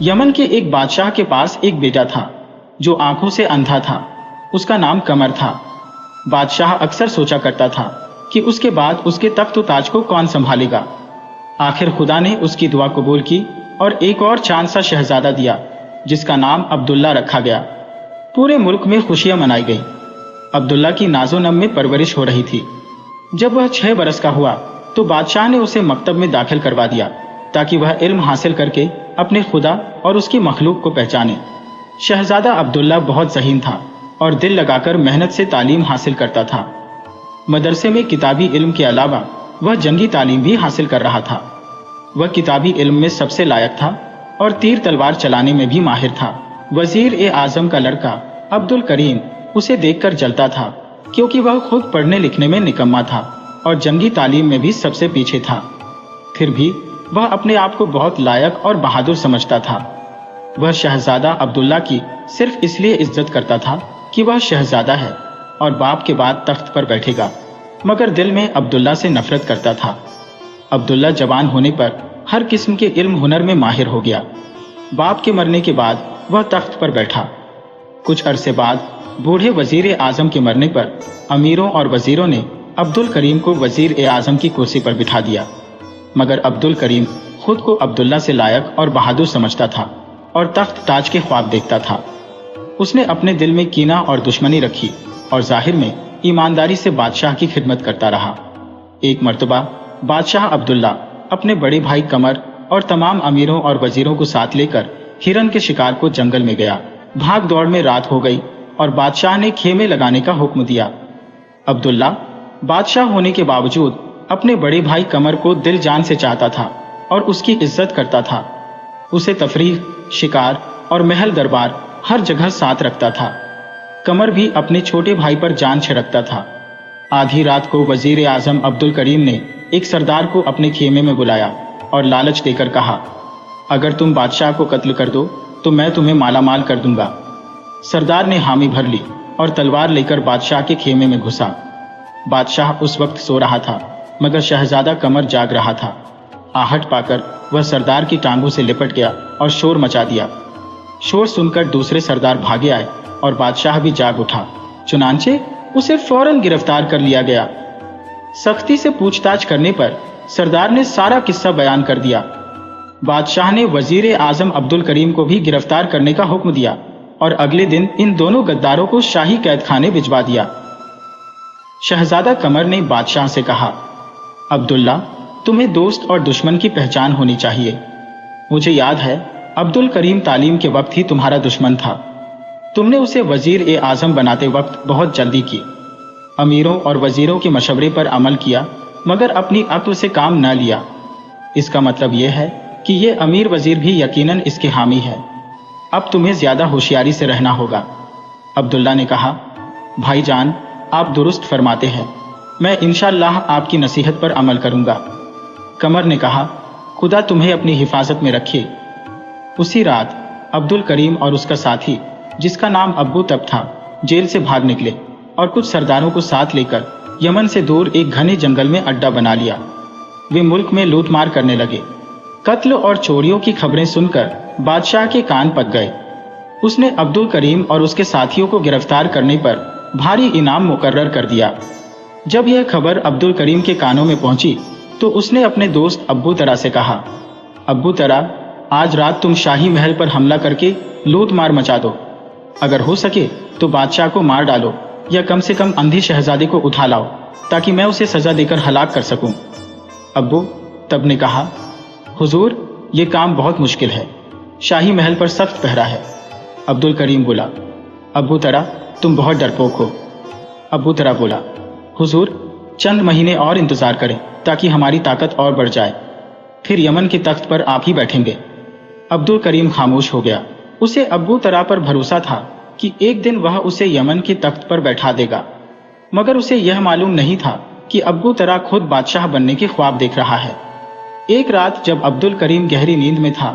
Yemen के एक बादशाह के पास एक बेटा था जो आंखों से अंधा था। उसका नाम कमर था। बादशाह अक्सर सोचा करता था कि उसके बाद उसके तख्त व ताज को कौन संभालेगा। आखिर खुदा ने उसकी दुआ कबूल की और एक और चांद सा शहजादा दिया जिसका नाम अब्दुल्ला रखा गया। पूरे मुल्क में खुशियां मनाई गई। अब्दुल्ला की नाजो नम में परवरिश हो रही थी। जब वह 6 बरस का हुआ तो बादशाह ने उसे मकतब में दाखिल करवा दिया ताकि वह इल्म हासिल करके अपने खुदा और उसकी मखलूक को पहचाने। शहजादा अब्दुल्ला बहुत ज़हीन था और दिल लगाकर मेहनत से तालीम हासिल करता था। मदरसे में किताबी इल्म के अलावा वह जंगी तालीम भी हासिल कर रहा था। वह किताबी इल्म में सबसे लायक था और तीर तलवार चलाने में भी माहिर था। वजीर ए आजम का लड़का अब्दुल करीम उसे देखकर जलता था क्योंकि वह खुद पढ़ने लिखने में निकम्मा था और जंगी तालीम में भी सबसे पीछे था। फिर भी वह अपने आप को बहुत लायक और बहादुर समझता था। वह शहजादा अब्दुल्ला की सिर्फ इसलिए इज्जत करता था कि वह शहजादा है और बाप के बाद तख्त पर बैठेगा, मगर दिल में अब्दुल्ला से नफरत करता था। अब्दुल्ला जवान होने पर हर किस्म के इल्म हुनर में माहिर हो गया। बाप के मरने के बाद वह तख्त पर बैठा। कुछ अरसे बाद बूढ़े वजीर आजम के मरने पर अमीरों और वजीरों ने अब्दुल करीम को वजीर ए आजम की कुर्सी पर बिठा दिया, मगर अब्दुल करीम खुद को अब्दुल्ला से लायक और बहादुर समझता था और तख्त ताज के ख्वाब देखता था। उसने अपने दिल में कीना और दुश्मनी रखी और जाहिर में ईमानदारी से बादशाह की खिदमत करता रहा। एक मर्तबा बादशाह अब्दुल्ला अपने बड़े भाई कमर और तमाम अमीरों और वजीरों को साथ लेकर हिरन के शिकार को जंगल में गया। भाग दौड़ में रात हो गई और बादशाह ने खेमे लगाने का हुक्म दिया। अब्दुल्ला बादशाह होने के बावजूद अपने बड़े भाई कमर को दिल जान से चाहता था और उसकी इज्जत करता था। उसे तफरीह, शिकार और महल दरबार हर जगह साथ रखता था। कमर भी अपने छोटे भाई पर जान छिड़कता था। आधी रात को वजीर आजम अब्दुल करीम ने एक सरदार को अपने खेमे में बुलाया और लालच देकर कहा, अगर तुम बादशाह को कत्ल कर दो तो मैं तुम्हें मालामाल कर दूंगा। सरदार ने हामी भर ली और तलवार लेकर बादशाह के खेमे में घुसा। बादशाह उस वक्त सो रहा था मगर शहजादा कमर जाग रहा था। आहट पाकर वह सरदार की टांगों से लिपट गया और शोर मचा दिया। शोर सुनकर दूसरे सरदार भागे आए और बादशाह भी जाग उठा। चुनांचे उसे फौरन गिरफ्तार कर लिया गया। सख्ती से पूछताछ करने पर सरदार ने सारा किस्सा बयान कर दिया। बादशाह ने वजीर आजम अब्दुल करीम को भी गिरफ्तार करने का हुक्म दिया और अगले दिन इन दोनों गद्दारों को शाही कैद खाने भिजवा दिया। शहजादा कमर ने बादशाह से कहा, अब्दुल्ला, तुम्हें दोस्त और दुश्मन की पहचान होनी चाहिए। मुझे याद है अब्दुल करीम तालीम के वक्त ही तुम्हारा दुश्मन था। तुमने उसे वजीर ए आजम बनाते वक्त बहुत जल्दी की। अमीरों और वजीरों के मशवरे पर अमल किया मगर अपनी अक्ल से काम न लिया। इसका मतलब यह है कि ये अमीर वजीर भी यकीनन इसके हामी है। अब तुम्हें ज्यादा होशियारी से रहना होगा। अब्दुल्ला ने कहा, भाईजान, आप दुरुस्त फरमाते हैं, मैं इंशाअल्लाह आपकी नसीहत पर अमल करूंगा। कमर ने कहा, खुदा तुम्हें अपनी हिफाजत में रखे। उसी रात अब्दुल करीम और उसका साथी जिसका नाम अब्बू तब था जेल से भाग निकले और कुछ सरदारों को साथ लेकर यमन से दूर एक घने जंगल में अड्डा बना लिया। वे मुल्क में लूटमार करने लगे। कत्ल और चोरियों की खबरें सुनकर बादशाह के कान पक गए। उसने अब्दुल करीम और उसके साथियों को गिरफ्तार करने पर भारी इनाम मुकर्रर कर दिया। जब यह खबर अब्दुल करीम के कानों में पहुंची तो उसने अपने दोस्त अब्बू तरा से कहा, अब्बू तरा, आज रात तुम शाही महल पर हमला करके लूट मार मचा दो। अगर हो सके तो बादशाह को मार डालो या कम से कम अंधी शहजादे को उठा लाओ ताकि मैं उसे सजा देकर हलाक कर सकूं। अब्बू तब ने कहा, हुजूर, ये काम बहुत मुश्किल है। शाही महल पर सख्त पहरा है। अब्दुल करीम बोला, अब्बू तरा, तुम बहुत डरपोक हो। अब्बू तरा बोला, हुजूर, चंद महीने और इंतजार करें ताकि हमारी ताकत और बढ़ जाए, फिर यमन के तख्त पर आप ही बैठेंगे। अब्दुल करीम खामोश हो गया। उसे अब्बू तरा पर भरोसा था कि एक दिन वह उसे यमन के तख्त पर बैठा देगा, मगर उसे यह मालूम नहीं था कि अब्बू तरा खुद बादशाह बनने के ख्वाब देख रहा है। एक रात जब अब्दुल करीम गहरी नींद में था,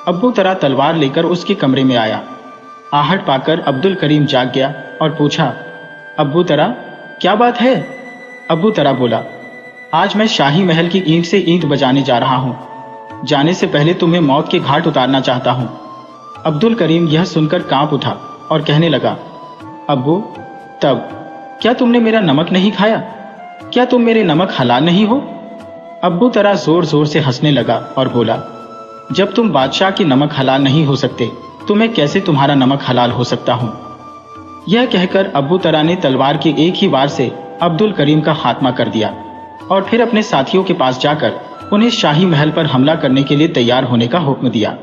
अब्बू तरा तलवार लेकर उसके कमरे में आया। आहट पाकर अब्दुल करीम जाग गया और पूछा, अब्बू तरा, क्या बात है? अब्बू तरा बोला, आज मैं शाही महल की ईंट से ईंट बजाने जा रहा हूँ। जाने से पहले तुम्हें मौत के घाट उतारना चाहता हूँ। अब्दुल करीम यह सुनकर कांप उठा और कहने लगा, अब्बू, तब क्या तुमने मेरा नमक नहीं खाया? क्या तुम मेरे नमक हलाल नहीं हो? अब्बू तरा जोर जोर से हंसने लगा और बोला, जब तुम बादशाह की नमक हलाल नहीं हो सकते तो मैं कैसे तुम्हारा नमक हलाल हो सकता हूं? यह कहकर अब्बू तरा ने तलवार की एक ही वार से अब्दुल करीम का खात्मा कर दिया और फिर अपने साथियों के पास जाकर उन्हें शाही महल पर हमला करने के लिए तैयार होने का हुक्म दिया।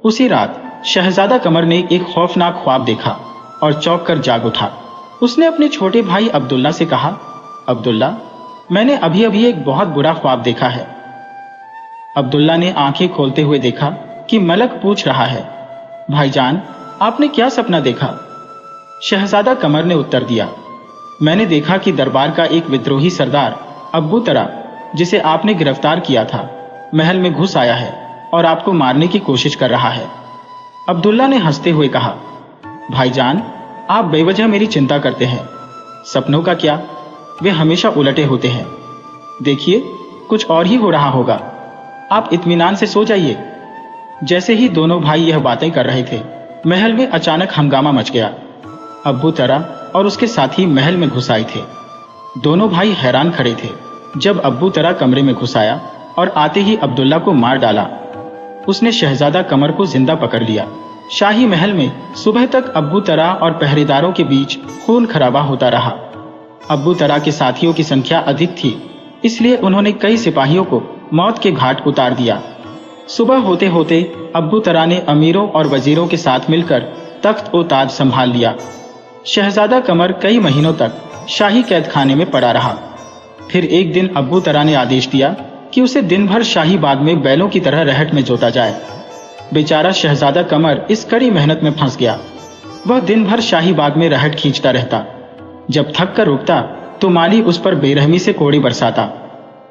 उसी रात शहजादा कमर ने एक खौफनाक ख्वाब देखा और चौंक कर जाग उठा। उसने अपने छोटे भाई अब्दुल्ला से कहा, अब्दुल्ला, मैंने अभी अभी एक बहुत बुरा ख्वाब देखा है। अब्दुल्ला ने आंखें खोलते हुए देखा कि मलक पूछ रहा है, भाईजान, आपने क्या सपना देखा? शहजादा कमर ने उत्तर दिया, मैंने देखा कि दरबार का एक विद्रोही सरदार अब्बू तरा, जिसे आपने गिरफ्तार किया था, महल में घुस आया है और आपको मारने की कोशिश कर रहा है। अब्दुल्ला ने हंसते हुए कहा, भाईजान, आप बेवजह मेरी चिंता करते हैं। सपनों का क्या, वे हमेशा उलटे होते हैं। देखिए, कुछ और ही हो रहा होगा। आप इत्मीनान से सो जाइए। जैसे ही दोनों भाई यह बातें कर रहे थे, महल में अचानक हंगामा मच गया। अब्बू तरा और उसके साथी महल में घुस आए थे। दोनों भाई हैरान खड़े थे जब अब्बू तरा कमरे में घुस आया और आते ही अब्दुल्ला को मार डाला। उसने शहजादा कमर को जिंदा पकड़ लिया। शाही महल में सुबह तक अब्बू तरा और पहरेदारों के बीच खून खराबा होता रहा। अब्बू तरा के साथियों की संख्या अधिक थी, इसलिए उन्होंने कई सिपाहियों को मौत के घाट उतार दिया। सुबह होते होते अब्बू तरा ने अमीरों और वजीरों के साथ मिलकर तख्त ओ ताज संभाल लिया। शहजादा कमर कई महीनों तक शाही कैद खाने में पड़ा रहा। फिर एक दिन अब्बू तरा ने आदेश दिया कि उसे दिन भर शाही बाग में बैलों की तरह रहट में जोता जाए। बेचारा शहजादा कमर इस कड़ी मेहनत में फंस गया। वह दिन भर शाही बाग में रहट खींचता रहता। जब थक कर रुकता तो माली उस पर बेरहमी से कोड़ी बरसाता।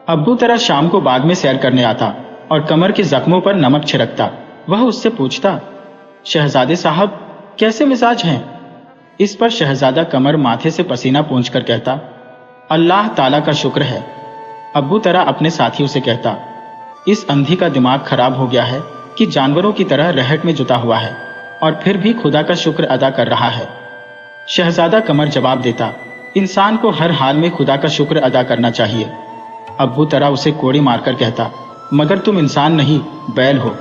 अब्बू तरा शाम को बाग में सैर करने आता और कमर के जख्मों पर नमक छिड़कता। वह उससे पूछता, शहजादे साहब, कैसे मिजाज हैं? इस पर शहजादा कमर माथे से पसीना पोंछकर कहता, अल्लाह ताला का शुक्र है। अब्बू तरा अपने साथियों से कहता, इस अंधी का दिमाग खराब हो गया है कि जानवरों की तरह रहट में जुटा हुआ है और फिर भी खुदा का शुक्र अदा कर रहा है। शहजादा कमर जवाब देता, इंसान को हर हाल में खुदा का शुक्र अदा करना चाहिए। अब्बू तरा उसे कोड़ी मारकर कहता, मगर तुम इंसान नहीं, बैल हो।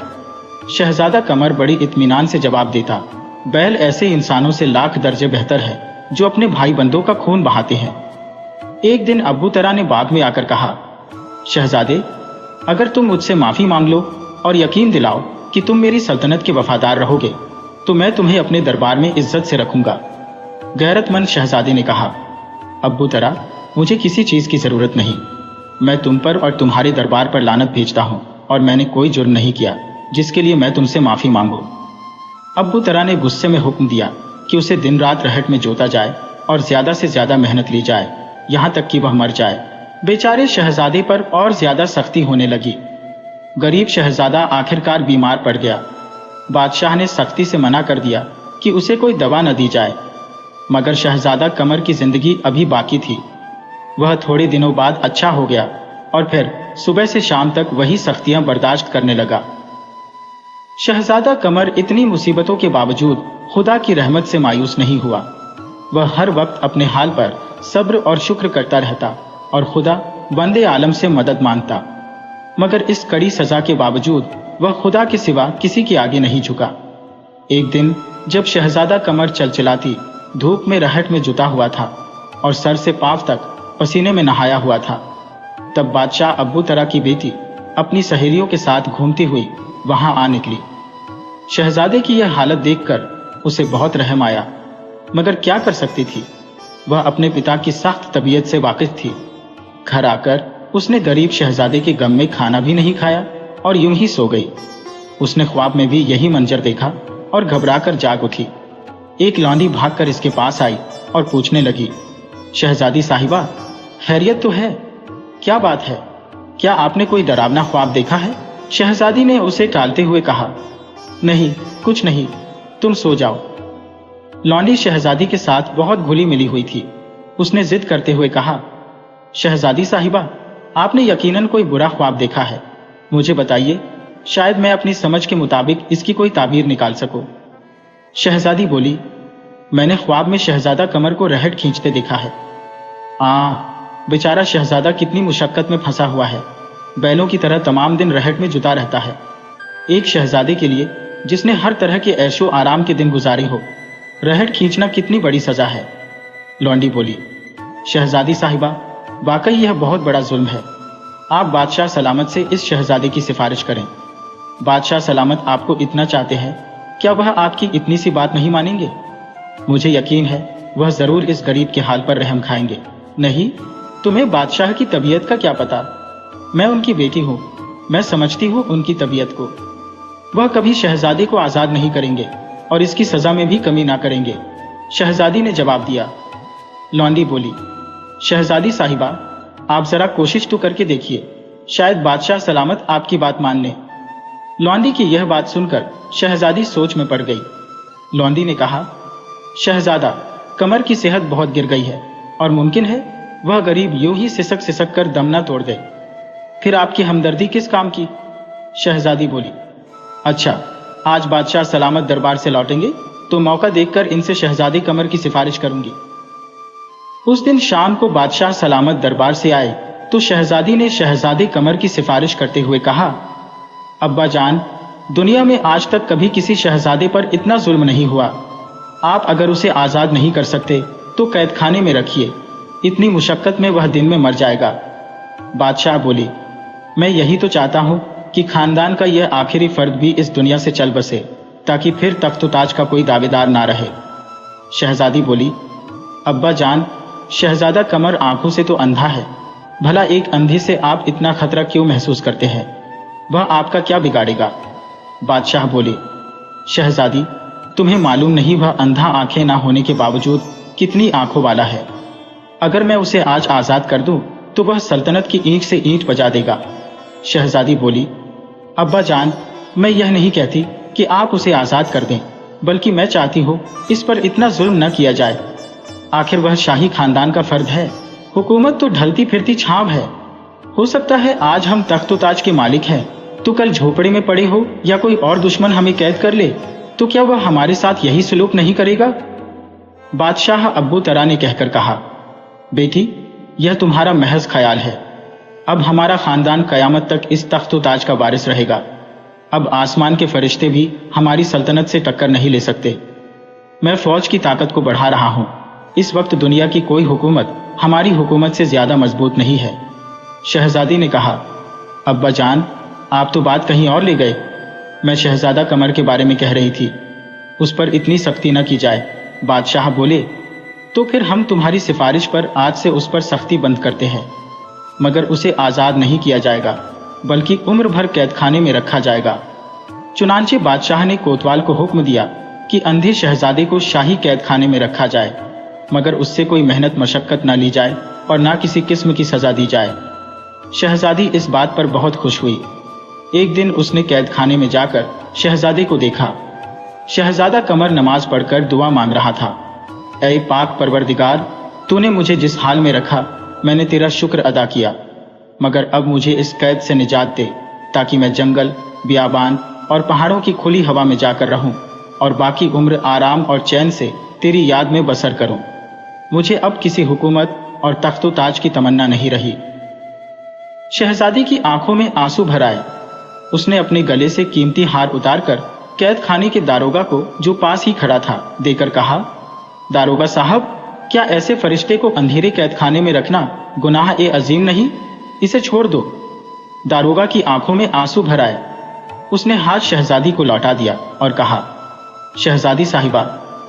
शहजादा कमर बड़ी इत्मीनान से जवाब देता, बैल ऐसे इंसानों से लाख दर्जे बेहतर है जो अपने भाई बंदों का खून बहाते हैं। एक दिन अब्बू तरा ने बाग में आकर कहा, शहजादे, अगर तुम मुझसे माफी मांग लो और यकीन दिलाओ कि तुम मेरी सल्तनत के वफादार रहोगे तो मैं तुम्हें अपने दरबार में इज्जत से रखूंगा। गैरतमंद शहजादे ने कहा, अब्बू तरा, मुझे किसी चीज की जरूरत नहीं। मैं तुम पर और तुम्हारे दरबार पर लानत भेजता हूं और मैंने कोई जुर्म नहीं किया जिसके लिए मैं तुमसे माफी मांगू। अब्बू तरा ने गुस्से में हुक्म दिया कि उसे दिन रात रहट में जोता जाए और ज्यादा से ज्यादा मेहनत ली जाए, यहां तक कि वह मर जाए। बेचारे शहजादे पर और ज्यादा सख्ती होने लगी। गरीब शहजादा आखिरकार बीमार पड़ गया। बादशाह ने सख्ती से मना कर दिया कि उसे कोई दवा न दी जाए, मगर शहजादा कमर की जिंदगी अभी बाकी थी। वह थोड़े दिनों बाद अच्छा हो गया और फिर सुबह से शाम तक वही सख्तियां बर्दाश्त करने लगा। शहजादा कमर इतनी मुसीबतों के बावजूद खुदा की रहमत से मायूस नहीं हुआ। वह हर वक्त अपने हाल पर सब्र और शुक्र करता रहता और खुदा बंदे आलम से मदद मांगता। मगर इस कड़ी सजा के बावजूद वह खुदा के सिवा किसी के आगे नहीं झुका। एक दिन जब शहजादा कमर चलचलाती धूप में रहट में जुटा हुआ था और सर से पांव तक पसीने में नहाया हुआ था, तब बादशाह अब्बू तरा की बेटी अपनी सहेलियों के साथ घूमती हुई वहां आ निकली। शहजादे की यह हालत देखकर उसे बहुत रहम आया, मगर क्या कर सकती थी। वह अपने पिता की सख्त तबीयत से वाकिफ थी। घर आकर उसने गरीब शहजादे के गम में खाना भी नहीं खाया और यूं ही सो गई। उसने ख्वाब में भी यही मंजर देखा और घबराकर जाग उठी। एक लौंडी भागकर इसके पास आई और पूछने लगी, शहजादी साहिबा, खैरियत तो है? क्या बात है? क्या आपने कोई डरावना ख्वाब देखा है? शहजादी ने उसे टालते हुए कहा, नहीं, कुछ नहीं, तुम सो जाओ। लौंडी शहजादी के साथ बहुत घुली मिली हुई थी। उसने जिद करते हुए कहा, शहजादी साहिबा, आपने यकीनन कोई बुरा ख्वाब देखा है। मुझे बताइए, शायद मैं अपनी समझ के मुताबिक इसकी कोई ताबीर निकाल सकूं। शहजादी बोली, मैंने ख्वाब में शहजादा कमर को रहट खींचते देखा है। बेचारा शहजादा कितनी मुशक्कत में फंसा हुआ है। बैलों की तरह तमाम दिन रहट में जुटा रहता है। एक शहजादे के लिए जिसने हर तरह के ऐशो आराम के दिन गुजारे हो, रहट खींचना कितनी बड़ी सजा है। लौंडी बोली, शहजादी साहिबा, वाकई यह बहुत बड़ा जुल्म है। आप बादशाह सलामत से इस शहजादे की सिफारिश करें। बादशाह सलामत आपको इतना चाहते हैं, क्या वह आपकी इतनी सी बात नहीं मानेंगे? मुझे यकीन है वह जरूर इस गरीब के हाल पर रहम खाएंगे। नहीं, तुम्हें बादशाह की तबीयत का क्या पता? मैं उनकी बेटी हूं, मैं समझती हूं उनकी तबीयत को। वह कभी शहजादे को आजाद नहीं करेंगे और इसकी सजा में भी कमी ना करेंगे, शहजादी ने जवाब दिया। लौंडी बोली, शहजादी साहिबा, आप जरा कोशिश तो करके देखिए, शायद बादशाह सलामत आपकी बात मान लें। लौंडी की यह बात सुनकर शहजादी सोच में पड़ गई। लौंडी ने कहा, शहजादा, कमर की सेहत बहुत गिर गई है और मुमकिन है वह गरीब यूं ही सिसक सिसक कर दम न तोड़ दे। फिर आपकी हमदर्दी किस काम की? शहजादी बोली, अच्छा, आज बादशाह सलामत दरबार से लौटेंगे तो मौका देखकर इनसे शहजादी कमर की सिफारिश करूंगी। उस दिन शाम को बादशाह सलामत दरबार से आए तो शहजादी ने शहजादी कमर की सिफारिश करते हुए कहा, अब्बा जान, दुनिया में आज तक कभी किसी शहजादे पर इतना जुल्म नहीं हुआ। आप अगर उसे आजाद नहीं कर सकते तो कैद खाने में रखिए, इतनी मुशक्कत में वह दिन में मर जाएगा। बादशाह बोली, मैं यही तो चाहता हूं कि खानदान का यह आखिरी फर्द भी इस दुनिया से चल बसे, ताकि फिर तख्त ताज का कोई दावेदार ना रहे। शहजादी बोली, अब्बा जान, शहजादा कमर आंखों से तो अंधा है, भला एक अंधे से आप इतना खतरा क्यों महसूस करते हैं? वह आपका क्या बिगाड़ेगा? बादशाह बोले, शहजादी, तुम्हें मालूम नहीं वह अंधा आंखें ना होने के बावजूद कितनी आंखों वाला है। अगर मैं उसे आज आजाद कर दूं तो वह सल्तनत की ईंट से ईंट बजा देगा। शहजादी बोली, अब्बा जान, मैं यह नहीं कहती कि आप उसे आजाद कर दें, बल्कि मैं चाहती हूँ इस पर इतना जुल्म न किया जाए। आखिर वह शाही खानदान का फर्द है, हुकूमत तो ढलती फिरती छांव है। हो सकता है आज हम तख्त ताज के मालिक हैं तो कल झोपड़े में पड़े हो या कोई और दुश्मन हमें कैद कर ले, तो क्या वह हमारे साथ यही सलूक नहीं करेगा? बादशाह अब्बू तरा ने कहकर कहा, बेटी, यह तुम्हारा महज ख्याल है। अब हमारा खानदान कयामत तक इस तख्त ताज का वारिस रहेगा। अब आसमान के फरिश्ते भी हमारी सल्तनत से टक्कर नहीं ले सकते। मैं फौज की ताकत को बढ़ा रहा हूं। इस वक्त दुनिया की कोई हुकूमत हमारी हुकूमत से ज्यादा मजबूत नहीं है। शहजादी ने कहा, अब्बा जान, आप तो बात कहीं और ले गए। मैं शहजादा कमर के बारे में कह रही थी, उस पर इतनी सख्ती न की जाए। बादशाह बोले, तो फिर हम तुम्हारी सिफारिश पर आज से उस पर सख्ती बंद करते हैं, मगर उसे आजाद नहीं किया जाएगा, बल्कि उम्र भर कैद खाने में रखा जाएगा। चुनांचे बादशाह ने कोतवाल को हुक्म दिया कि अंधे शहजादे को शाही कैद खाने में रखा जाए, मगर उससे कोई मेहनत मशक्कत न ली जाए और ना किसी किस्म की सजा दी जाए। शहजादी इस बात पर बहुत खुश हुई। एक दिन उसने कैद खाने में जाकर शहजादे को देखा। शहजादा कमर नमाज पढ़कर दुआ मांग रहा था। ऐ पाक परवरदिगार, तूने मुझे जिस हाल में रखा मैंने तेरा शुक्र अदा किया, मगर अब मुझे इस कैद से निजात दे, ताकि मैं जंगल, बियाबान और पहाड़ों की खुली हवा में जाकर रहूं और बाकी उम्र आराम और चैन से तेरी याद में बसर करूं। मुझे अब किसी हुकूमत और तख्तो ताज की तमन्ना नहीं रही। शहजादी की आंखों में आंसू भर आए। उसने अपने गले से कीमती हार उतारकर कैद खाने के दारोगा को, जो पास ही खड़ा था, देकर कहा, दारोगा साहब, क्या ऐसे फरिश्ते को अंधेरे कैद खाने में रखना गुनाह ए अजीम नहीं? इसे छोड़ दो। दारोगा की आंखों में आंसू भर आए। उसने हाथ शहजादी को लौटा दिया और कहा, शहजादी साहिबा,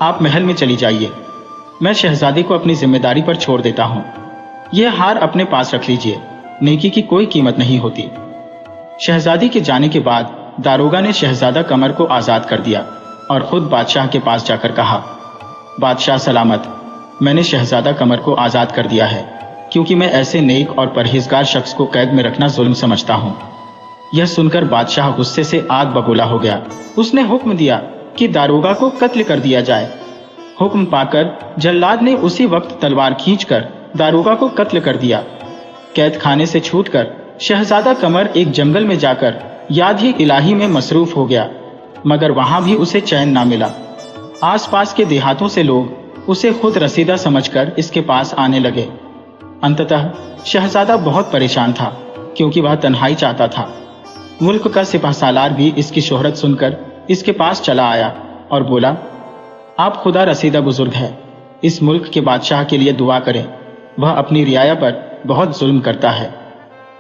आप महल में चली जाइए। मैं शहजादी को अपनी जिम्मेदारी पर छोड़ देता हूं। यह हार अपने पास रख लीजिए, नेकी की कोई कीमत नहीं होती। शहजादी के जाने के बाद दारोगा ने शहजादा कमर को आजाद कर दिया और खुद बादशाह के पास जाकर कहा, बादशाह सलामत, मैंने शहजादा कमर को आजाद कर दिया है, क्योंकि मैं ऐसे नेक और परहेजगार शख्स को कैद में रखना जुल्म समझता हूं। यह सुनकर बादशाह गुस्से से आग बबूला हो गया। उसने हुक्म दिया कि दारोगा को कत्ल कर दिया जाए। हुक्म पाकर जल्लाद ने उसी वक्त तलवार खींचकर दारोगा को कत्ल कर दिया। कैद खाने से छूटकर शहजादा कमर एक जंगल में जाकर याद ही इलाही में मसरूफ हो गया, मगर वहां भी उसे चैन ना मिला। आसपास के देहातों से लोग उसे खुद रसीदा समझकर इसके पास आने लगे। अंततः शहजादा बहुत परेशान था, क्योंकि वह तन्हाई चाहता था। मुल्क का सिपहसालार भी इसकी शोहरत सुनकर इसके पास चला आया और बोला, आप खुदा रसीदा बुजुर्ग है, इस मुल्क के बादशाह के लिए दुआ करें, वह अपनी रियाया पर बहुत जुल्म करता है।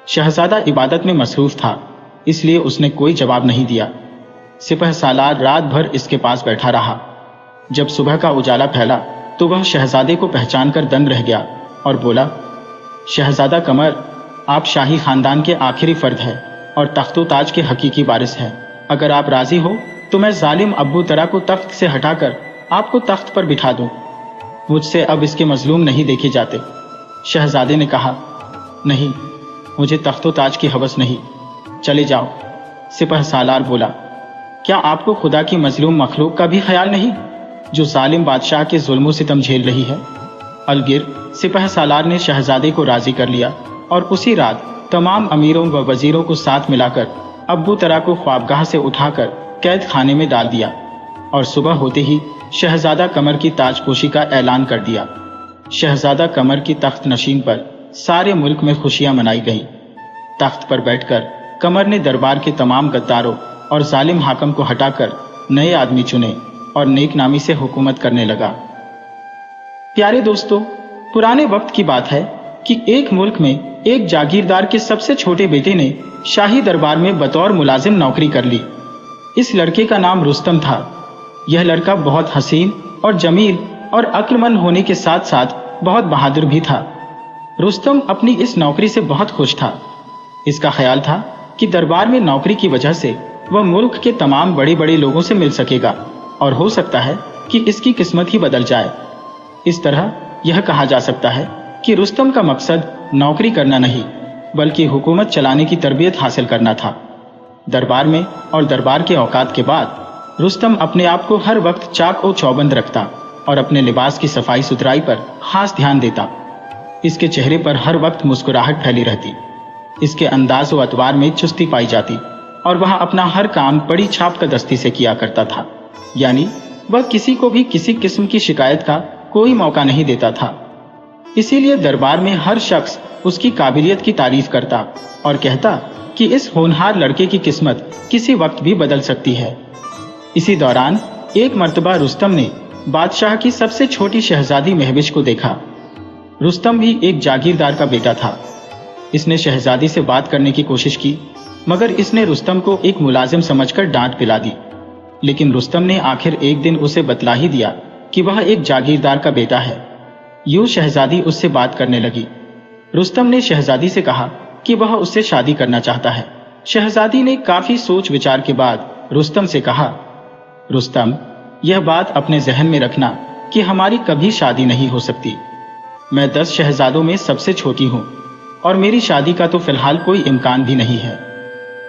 शहजादा इबादत में मसरूफ था, इसलिए उसने कोई जवाब नहीं दिया। सिपहसालार रात भर इसके पास बैठा रहा। जब सुबह का उजाला फैला तो वह शहजादे को पहचानकर दंग रह गया और बोला, शहजादा कमर, आप शाही खानदान के आखिरी फर्द हैं और तख्तो ताज के हकीकी वारिस हैं। अगर आप राजी हो तो मैं जालिम अब्बू तरा को तख्त से हटाकर आपको तख्त पर बिठा दूं। मुझसे अब इसके मजलूम नहीं देखे जाते। शहजादे ने कहा, नहीं, मुझे तख्तो ताज की हवस नहीं, चले जाओ। सिपहसालार बोला, क्या आपको खुदा की मजलूम मखलूक का भी ख्याल नहीं, जो जालिम बादशाह के जुल्म सितम झेल रही है? अलगिर सिपहसालार ने शहजादे को राजी कर लिया और उसी रात तमाम अमीरों व वजीरों को साथ मिलाकर अब्बू तरा को ख्वाबगाह से उठाकर कैद खाने में डाल दिया और सुबह होते ही शहजादा कमर की ताजपोशी का ऐलान कर दिया। शहजादा कमर की तख्त नशीन पर सारे मुल्क में खुशियां मनाई गईं। तख्त पर बैठकर कमर ने दरबार के तमाम गद्दारों और जालिम हाकम को हटाकर नए आदमी चुने और नेकनामी से हुकूमत करने लगा। प्यारे दोस्तों, पुराने वक्त की बात है कि एक मुल्क में एक जागीरदार के सबसे छोटे बेटे ने शाही दरबार में बतौर मुलाजिम नौकरी कर ली। इस लड़के का नाम रुस्तम था। यह लड़का बहुत हसीन और जमील और अक्लमंद होने के साथ साथ बहुत बहादुर भी था। रुस्तम अपनी इस नौकरी से बहुत खुश था। इसका ख्याल था कि दरबार में नौकरी की वजह से वह मुल्क के तमाम बड़े बड़े लोगों से मिल सकेगा और हो सकता है कि इसकी किस्मत ही बदल जाए। इस तरह यह कहा जा सकता है कि रुस्तम का मकसद नौकरी करना नहीं, बल्कि हुकूमत चलाने की तरबियत हासिल करना था। दरबार में और दरबार के औकात के बाद रुस्तम अपने आप को हर वक्त चाक और चौबंद रखता और अपने लिबास की सफाई सुथराई पर खास ध्यान देता। इसके चेहरे पर हर वक्त मुस्कुराहट फैली रहती। इसके अंदाज व अतवार में चुस्ती पाई जाती और वह अपना हर काम बड़ी छाप का दस्ती से किया करता था, यानी वह किसी को भी किसी किस्म की शिकायत का कोई मौका नहीं देता था। इसीलिए दरबार में हर शख्स उसकी काबिलियत की तारीफ करता और कहता कि इस होनहार लड़के की किस्मत किसी वक्त भी बदल सकती है। इसी दौरान एक मर्तबा रुस्तम ने बादशाह की सबसे छोटी शहजादी महविश को देखा। रुस्तम भी एक जागीरदार का बेटा था। इसने शहजादी से बात करने की कोशिश की, मगर इसने रुस्तम को एक मुलाजिम समझकर डांट पिला दी। लेकिन रुस्तम ने आखिर एक दिन उसे बतला ही दिया कि वह एक जागीरदार का बेटा है। यूं शहजादी उससे बात करने लगी। रुस्तम ने शहजादी से कहा कि वह उससे शादी करना चाहता है। शहजादी ने काफी सोच विचार के बाद रुस्तम से कहा, रुस्तम, यह बात अपने जहन में रखना कि हमारी कभी शादी नहीं हो सकती। मैं 10 शहजादों में सबसे छोटी हूँ और मेरी शादी का तो फिलहाल कोई इम्कान भी नहीं है।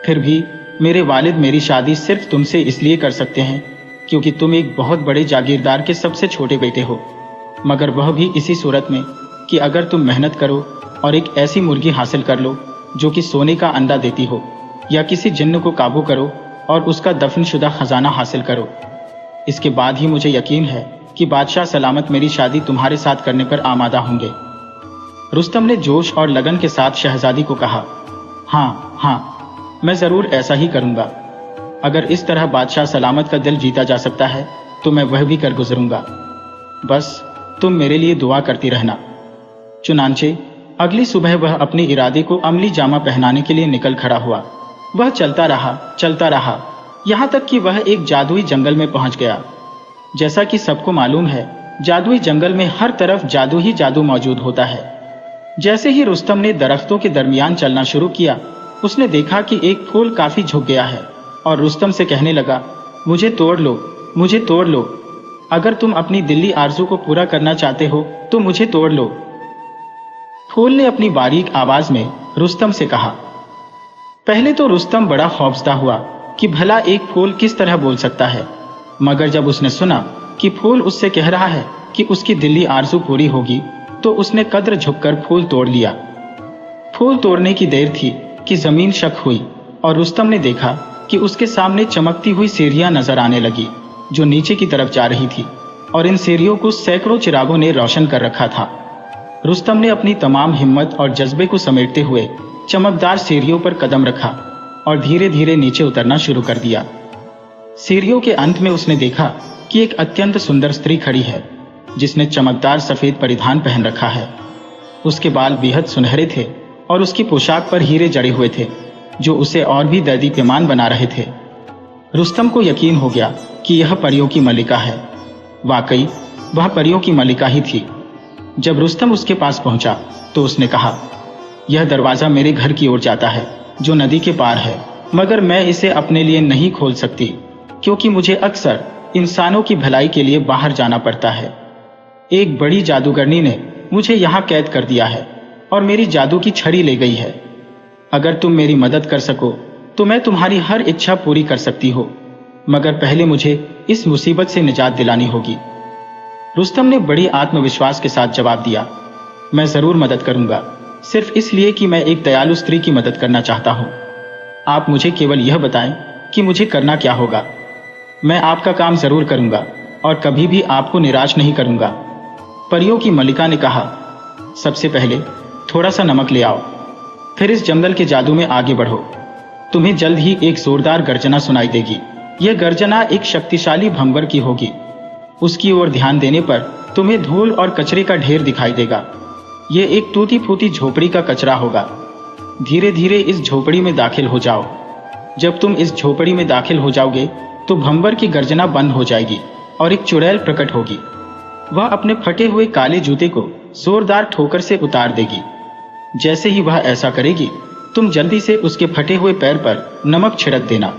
फिर भी मेरे वालिद मेरी शादी सिर्फ तुमसे इसलिए कर सकते हैं क्योंकि तुम एक बहुत बड़े जागीरदार के सबसे छोटे बेटे हो, मगर वह भी इसी सूरत में कि अगर तुम मेहनत करो और एक ऐसी मुर्गी हासिल कर लो जो कि सोने का अंडा देती हो, या किसी जिन्न को काबू करो और उसका दफनशुदा खजाना हासिल करो। इसके बाद ही मुझे यकीन है कि बादशाह सलामत मेरी शादी तुम्हारे साथ करने पर आमादा होंगे। रुस्तम ने जोश और लगन के साथ शहजादी को कहा, हाँ, मैं जरूर ऐसा ही करूंगा। अगर इस तरह बादशाह सलामत का दिल जीता जा सकता है तो मैं वह भी कर गुजरूंगा। बस तुम मेरे लिए दुआ करती रहना। चुनांचे अगली सुबह वह अपने इरादे को अमली जामा पहनाने के लिए निकल खड़ा हुआ। वह चलता रहा यहाँ तक कि वह एक जादुई जंगल में पहुंच गया। जैसा कि सबको मालूम है, जादुई जंगल में हर तरफ जादू ही जादू मौजूद होता है। जैसे ही रुस्तम ने दरख्तों के दरमियान चलना शुरू किया, उसने देखा कि एक फूल काफी झुक गया है और रुस्तम से कहने लगा, मुझे तोड़ लो। अगर तुम अपनी दिल्ली आरजू को पूरा करना चाहते हो तो मुझे तोड़ लो। फूल ने अपनी बारीक आवाज में रुस्तम से कहा। पहले तो रुस्तम बड़ा खौफजदा हुआ कि भला एक फूल किस तरह बोल सकता है, मगर जब उसने सुना कि फूल उससे कह रहा है कि उसकी दिल्ली आरजू पूरी होगी, तो उसने कद्र झुककर फूल तोड़ लिया। फूल तोड़ने की देर थी कि जमीन शक हुई और रुस्तम ने देखा कि उसके सामने चमकती हुई सीढ़ियां नजर आने लगी, जो नीचे की तरफ जा रही थी, और इन सीढ़ियों को सैकड़ों चिरागों ने रोशन कर रखा था। रुस्तम ने अपनी तमाम हिम्मत और जज्बे को समेटते हुए चमकदार सीढ़ियों पर कदम रखा और धीरे धीरे नीचे उतरना शुरू कर दिया। सीढ़ियों के अंत में उसने देखा कि एक अत्यंत सुंदर स्त्री खड़ी है, जिसने चमकदार सफेद परिधान पहन रखा है। उसके बाल बेहद सुनहरे थे और उसकी पोशाक पर हीरे जड़े हुए थे, जो उसे और भी दैदीप्यमान बना रहे थे। रुस्तम को यकीन हो गया कि यह परियों की मलिका है। वाकई वह परियों की मलिका ही थी। जब रुस्तम उसके पास पहुंचा तो उसने कहा, यह दरवाजा मेरे घर की ओर जाता है, जो नदी के पार है, मगर मैं इसे अपने लिए नहीं खोल सकती, क्योंकि मुझे अक्सर इंसानों की भलाई के लिए बाहर जाना पड़ता है। एक बड़ी जादूगरनी ने मुझे यहाँ कैद कर दिया है और मेरी जादू की छड़ी ले गई है। अगर तुम मेरी मदद कर सको तो मैं तुम्हारी हर इच्छा पूरी कर सकती हो, मगर पहले मुझे इस मुसीबत से निजात दिलानी होगी। रुस्तम ने बड़ी आत्मविश्वास के साथ जवाब दिया, मैं जरूर मदद करूंगा, सिर्फ इसलिए कि मैं एक दयालु स्त्री की मदद करना चाहता हूं। आप मुझे केवल यह बताएं कि मुझे करना क्या होगा। मैं आपका काम जरूर करूंगा और कभी भी आपको निराश नहीं करूंगा। परियों की मलिका ने कहा, सबसे पहले थोड़ा सा नमक ले आओ, फिर इस जंगल के जादू में आगे बढ़ो। तुम्हें जल्द ही एक जोरदार गर्जना सुनाई देगी। यह गर्जना एक शक्तिशाली भंवर की होगी। उसकी ओर ध्यान देने पर तुम्हें धूल और कचरे का ढेर दिखाई देगा। यह एक टूटी फूटी झोपड़ी का कचरा होगा। धीरे धीरे इस झोपड़ी में दाखिल हो जाओ। जब तुम इस झोपड़ी में दाखिल हो जाओगे तो भंवर की गर्जना बंद हो जाएगी और एक चुड़ैल प्रकट होगी। वह अपने फटे हुए काले जूते को जोरदार ठोकर से उतार देगी। जैसे ही वह ऐसा करेगी, तुम जल्दी से उसके फटे हुए पैर पर नमक छिड़क देना।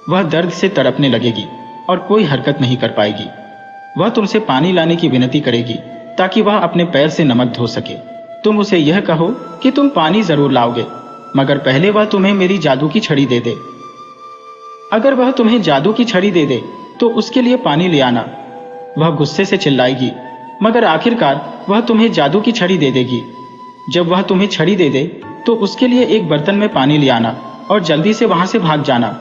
वह दर्द से तड़पने लगेगी और कोई हरकत नहीं कर पाएगी। वह तुमसे पानी लाने की विनती करेगी ताकि वह अपने पैर से नमक धो सके। तुम उसे यह कहो कि तुम पानी जरूर लाओगे, मगर पहले वह तुम्हें मेरी जादू की छड़ी दे दे। अगर वह तुम्हें जादू की छड़ी दे दे तो उसके लिए पानी ले आना। वह गुस्से से चिल्लाएगी, मगर आखिरकार वह तुम्हें जादू की छड़ी दे देगी। जब वह तुम्हें छड़ी दे दे तो उसके लिए एक बर्तन में पानी ले आना और जल्दी से वहां से भाग जाना।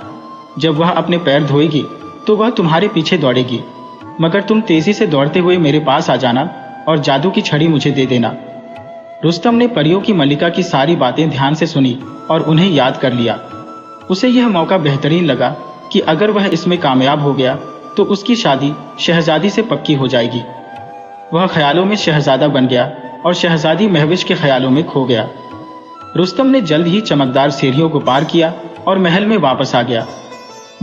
जब वह अपने पैर धोएगी तो वह तुम्हारे पीछे दौड़ेगी, मगर तुम तेजी से दौड़ते हुए मेरे पास आ जाना और जादू की छड़ी मुझे दे देना। रुस्तम ने परियों की मलिका की सारी बातें ध्यान से सुनी और उन्हें याद कर लिया। उसे यह मौका बेहतरीन लगा कि अगर वह इसमें कामयाब हो गया तो उसकी शादी शहजादी से पक्की हो जाएगी। वह ख्यालों में शहजादा बन गया और शहजादी महविश के ख्यालों में खो गया। रुस्तम ने जल्द ही चमकदार सीढ़ियों को पार किया और महल में वापस आ गया।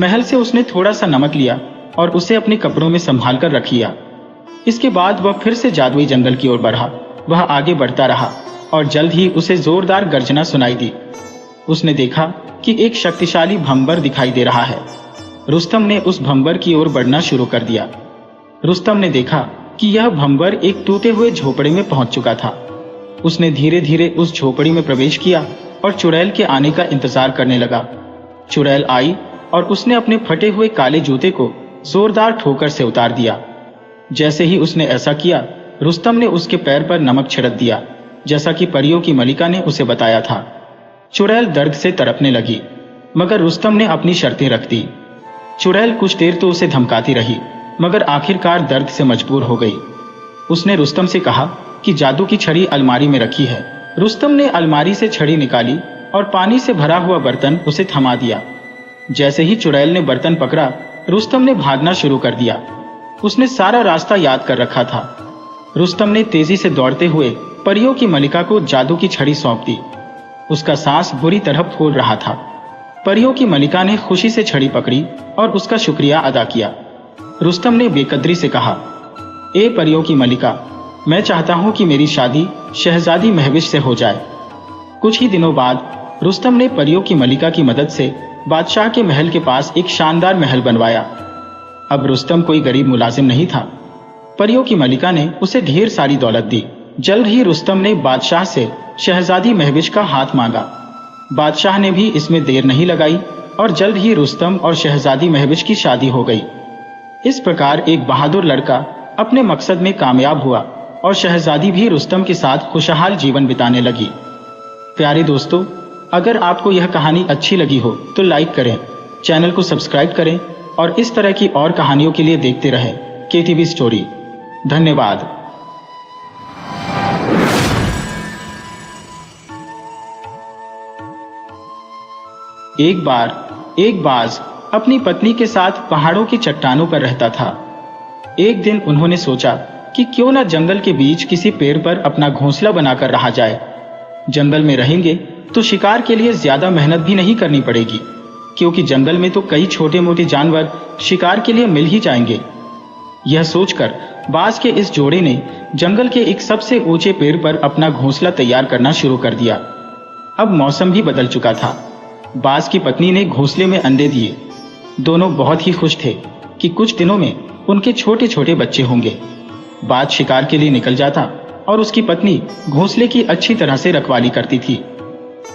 महल से उसने थोड़ा सा नमक लिया और उसे अपने कपड़ों में संभाल कर रख लिया। इसके बाद वह फिर से जादुई जंगल की ओर बढ़ा। वह आगे बढ़ता रहा और जल्द ही उसे जोरदार गर्जना सुनाई दी। उसने देखा कि एक शक्तिशाली भंवर दिखाई दे रहा है। रुस्तम ने उस भंवर की ओर बढ़ना शुरू कर दिया। रुस्तम ने देखा कि यह भंवर एक टूटे हुए झोपड़े में पहुंच चुका था। उसने धीरे धीरे उस झोपड़ी में प्रवेश किया और चुड़ैल के आने का इंतजार करने लगा। चुड़ैल आई और उसने अपने फटे हुए काले जूते को जोरदार ठोकर से उतार दिया। जैसे ही उसने ऐसा किया, रुस्तम ने उसके पैर पर नमक छिड़क दिया, जैसा कि परियों की मलिका ने उसे बताया था। चुड़ैल दर्द से तड़पने लगी, मगर रुस्तम ने अपनी शर्तें रख दी। चुड़ैल कुछ देर तो उसे धमकाती रही, मगर आखिरकार दर्द से मजबूर हो गई। उसने रुस्तम से कहा कि जादू की छड़ी अलमारी में रखी है। रुस्तम ने अलमारी से छड़ी निकाली और पानी से भरा हुआ बर्तन उसे थमा दिया। जैसे ही चुड़ैल ने बर्तन पकड़ा, रुस्तम ने भागना शुरू कर दिया। उसने सारा रास्ता याद कर रखा था। रुस्तम ने तेजी से दौड़ते हुए परियों की मलिका को जादू की छड़ी सौंप दी। उसका सांस बुरी तरह फूल रहा था। परियों की मलिका ने खुशी से छड़ी पकड़ी और उसका शुक्रिया अदा किया। रुस्तम ने बेकदरी से कहा, ए परियों की मलिका, मैं चाहता हूं कि मेरी शादी शहजादी महविश से हो जाए। कुछ ही दिनों बाद रुस्तम ने परियों की मलिका की मदद से बादशाह के महल के पास एक शानदार महल बनवाया। अब रुस्तम कोई गरीब मुलाजिम नहीं था। परियों की मलिका ने उसे ढेर सारी दौलत दी। जल्द ही रुस्तम ने बादशाह से शहजादी महविश का हाथ मांगा। बादशाह ने भी इसमें देर नहीं लगाई और जल्द ही रुस्तम और शहजादी महविश की शादी हो गई। इस प्रकार एक बहादुर लड़का अपने मकसद में कामयाब हुआ और शहजादी भी रुस्तम के साथ खुशहाल जीवन बिताने लगी। प्यारे दोस्तों, अगर आपको यह कहानी अच्छी लगी हो तो लाइक करें, चैनल को सब्सक्राइब करें और इस तरह की और कहानियों के लिए देखते रहे केटीवी स्टोरी। धन्यवाद। एक बाज अपनी पत्नी के साथ पहाड़ों की चट्टानों पर रहता था। एक दिन उन्होंने सोचा कि क्यों न जंगल के बीच किसी पेड़ पर अपना घोंसला बनाकर रहा जाए। जंगल में रहेंगे तो शिकार के लिए ज्यादा मेहनत भी नहीं करनी पड़ेगी, क्योंकि जंगल में तो कई छोटे मोटे जानवर शिकार के लिए मिल ही जाएंगे। यह सोचकर बाज के इस जोड़े ने जंगल के एक सबसे ऊंचे पेड़ पर अपना घोंसला तैयार करना शुरू कर दिया। अब मौसम भी बदल चुका था। बाज की पत्नी ने घोंसले में अंडे दिए। दोनों बहुत ही खुश थे कि कुछ दिनों में उनके छोटे छोटे बच्चे होंगे। बाज शिकार के लिए निकल जाता और उसकी पत्नी घोंसले की अच्छी तरह से रखवाली करती थी।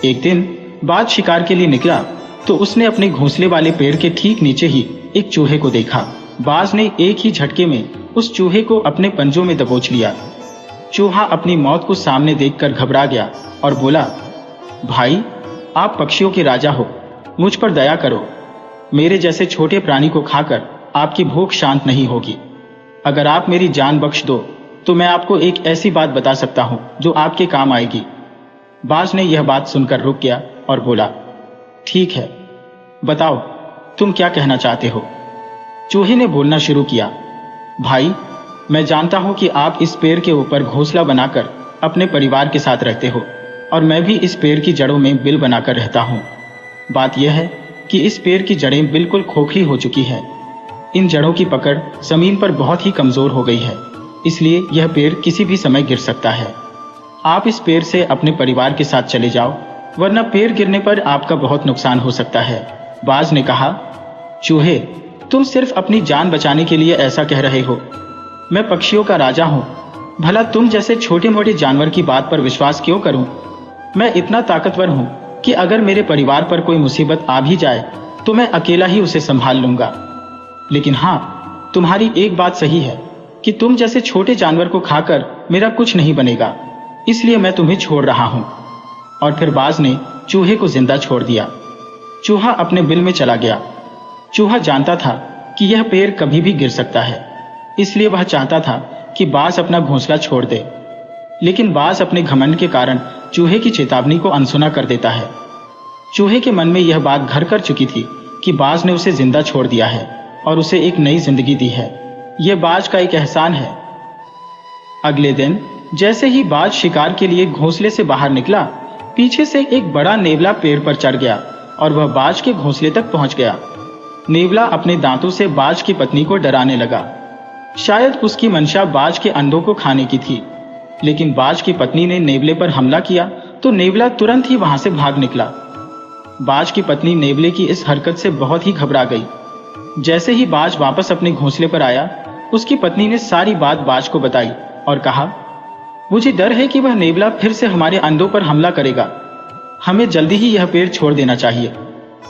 एक दिन बाज शिकार के लिए निकला तो उसने अपने घोंसले वाले पेड़ के ठीक नीचे ही एक चूहे को देखा। बाज ने एक ही झटके में उस चूहे को अपने पंजों में दबोच लिया। चूहा अपनी मौत को सामने देखकर घबरा गया और बोला, भाई, आप पक्षियों के राजा हो, मुझ पर दया करो। मेरे जैसे छोटे प्राणी को खाकर आपकी भूख शांत नहीं होगी। अगर आप मेरी जान बख्श दो तो मैं आपको एक ऐसी बात बता सकता हूं जो आपके काम आएगी। बाज ने यह बात सुनकर रुक गया और बोला, ठीक है, बताओ तुम क्या कहना चाहते हो। चूहे ने बोलना शुरू किया, भाई, मैं जानता हूं कि आप इस पेड़ के ऊपर घोंसला बनाकर अपने परिवार के साथ रहते हो और मैं भी इस पेड़ की जड़ों में बिल बनाकर रहता हूं। बात यह है कि इस पेड़ की जड़ें बिल्कुल खोखली हो चुकी है। इन जड़ों की पकड़ जमीन पर बहुत ही कमजोर हो गई है, इसलिए यह पेड़ किसी भी समय गिर सकता है। आप इस पेड़ से अपने परिवार के साथ चले जाओ, वरना पेड़ गिरने पर आपका बहुत नुकसान हो सकता है। बाज ने कहा, चूहे, तुम सिर्फ अपनी जान बचाने के लिए ऐसा कह रहे हो। मैं पक्षियों का राजा हूं, भला तुम जैसे छोटे मोटे जानवर की बात पर विश्वास क्यों करूं। मैं इतना ताकतवर हूं कि अगर मेरे परिवार पर कोई मुसीबत आ भी जाए तो मैं अकेला ही उसे संभाल लूंगा। लेकिन हाँ, तुम्हारी एक बात सही है कि तुम जैसे छोटे जानवर को खाकर मेरा कुछ नहीं बनेगा, इसलिए मैं तुम्हें छोड़ रहा हूं। और फिर बाज ने चूहे को जिंदा छोड़ दिया। चूहा अपने बिल में चला गया। चूहा जानता था कि यह पेड़ कभी भी गिर सकता है, इसलिए वह चाहता था कि बाज अपना घोंसला छोड़ दे। लेकिन बाज अपने घमंड के कारण चूहे की चेतावनी को अनसुना कर देता है। चूहे के मन में यह बात घर कर चुकी थी कि बाज ने उसे जिंदा छोड़ दिया है और उसे एक नई जिंदगी दी है। यह बाज का एक एहसान है। अगले दिन जैसे ही बाज शिकार के लिए घोंसले से बाहर निकला, पीछे से एक बड़ा नेवला पेड़ पर चढ़ गया और वह बाज के घोंसले तक पहुंच गया। नेवला अपने दांतों से बाज की पत्नी को डराने लगा। शायद उसकी मंशा बाज के अंडों को खाने की थी, लेकिन बाज की पत्नी ने नेवले पर हमला किया तो नेवला तुरंत ही वहां से भाग निकला। बाज की पत्नी नेवले की इस हरकत से बहुत ही घबरा गई। जैसे ही बाज वापस अपने घोंसले पर आया, उसकी पत्नी ने सारी बात बाज को बताई और कहा, मुझे डर है कि वह नेवला फिर से हमारे अंडों पर हमला करेगा। हमें जल्दी ही यह पेड़ छोड़ देना चाहिए,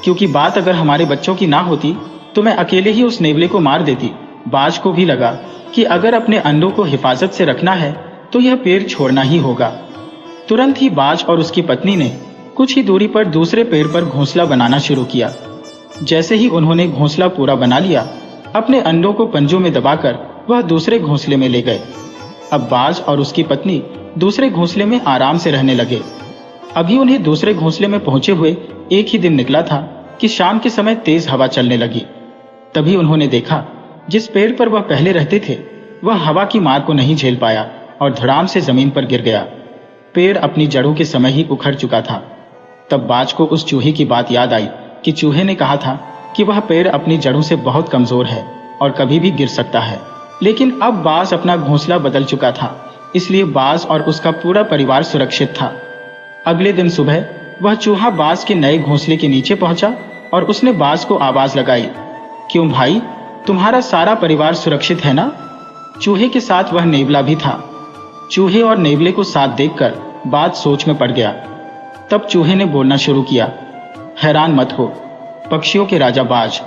क्योंकि बात अगर हमारे बच्चों की ना होती तो मैं अकेले ही उस नेवले को मार देती। बाज को भी लगा कि अगर अपने अंडों को हिफाजत से रखना है तो यह पेड़ छोड़ना ही होगा। तुरंत ही बाज और उसकी पत्नी ने कुछ ही दूरी पर दूसरे पेड़ पर घोंसला बनाना शुरू किया। जैसे ही उन्होंने घोंसला पूरा बना लिया, अपने अंडों को पंजों में दबाकर वह दूसरे घोंसले में ले गए। अब बाज और उसकी पत्नी दूसरे घोंसले में आराम से रहने लगे। अभी उन्हें दूसरे घोंसले में पहुंचे हुए एक ही दिन निकला था कि शाम के समय तेज हवा चलने लगी। तभी उन्होंने देखा, जिस पेड़ पर वह पहले रहते थे वह हवा की मार को नहीं झेल पाया और धड़ाम से जमीन पर गिर गया। पेड़ अपनी जड़ों के समय ही उखड़ चुका था। तब बाज को उस चूहे की बात याद आई कि चूहे ने कहा था कि वह पेड़ अपनी जड़ों से बहुत कमजोर है और कभी भी गिर सकता है। लेकिन अब बाज अपना घोंसला बदल चुका था, इसलिए बाज और उसका पूरा परिवार सुरक्षित था। अगले दिन सुबह वह चूहा बाज के नए घोंसले के नीचे पहुंचा और उसने बाज को आवाज लगाई, क्यों भाई, तुम्हारा सारा परिवार सुरक्षित है ना? चूहे के साथ वह नेवला भी था। चूहे और नेवले को साथ देखकर बाज सोच में पड़ गया। तब चूहे ने बोलना शुरू किया, हैरान मत हो पक्षियों के राजा बाज,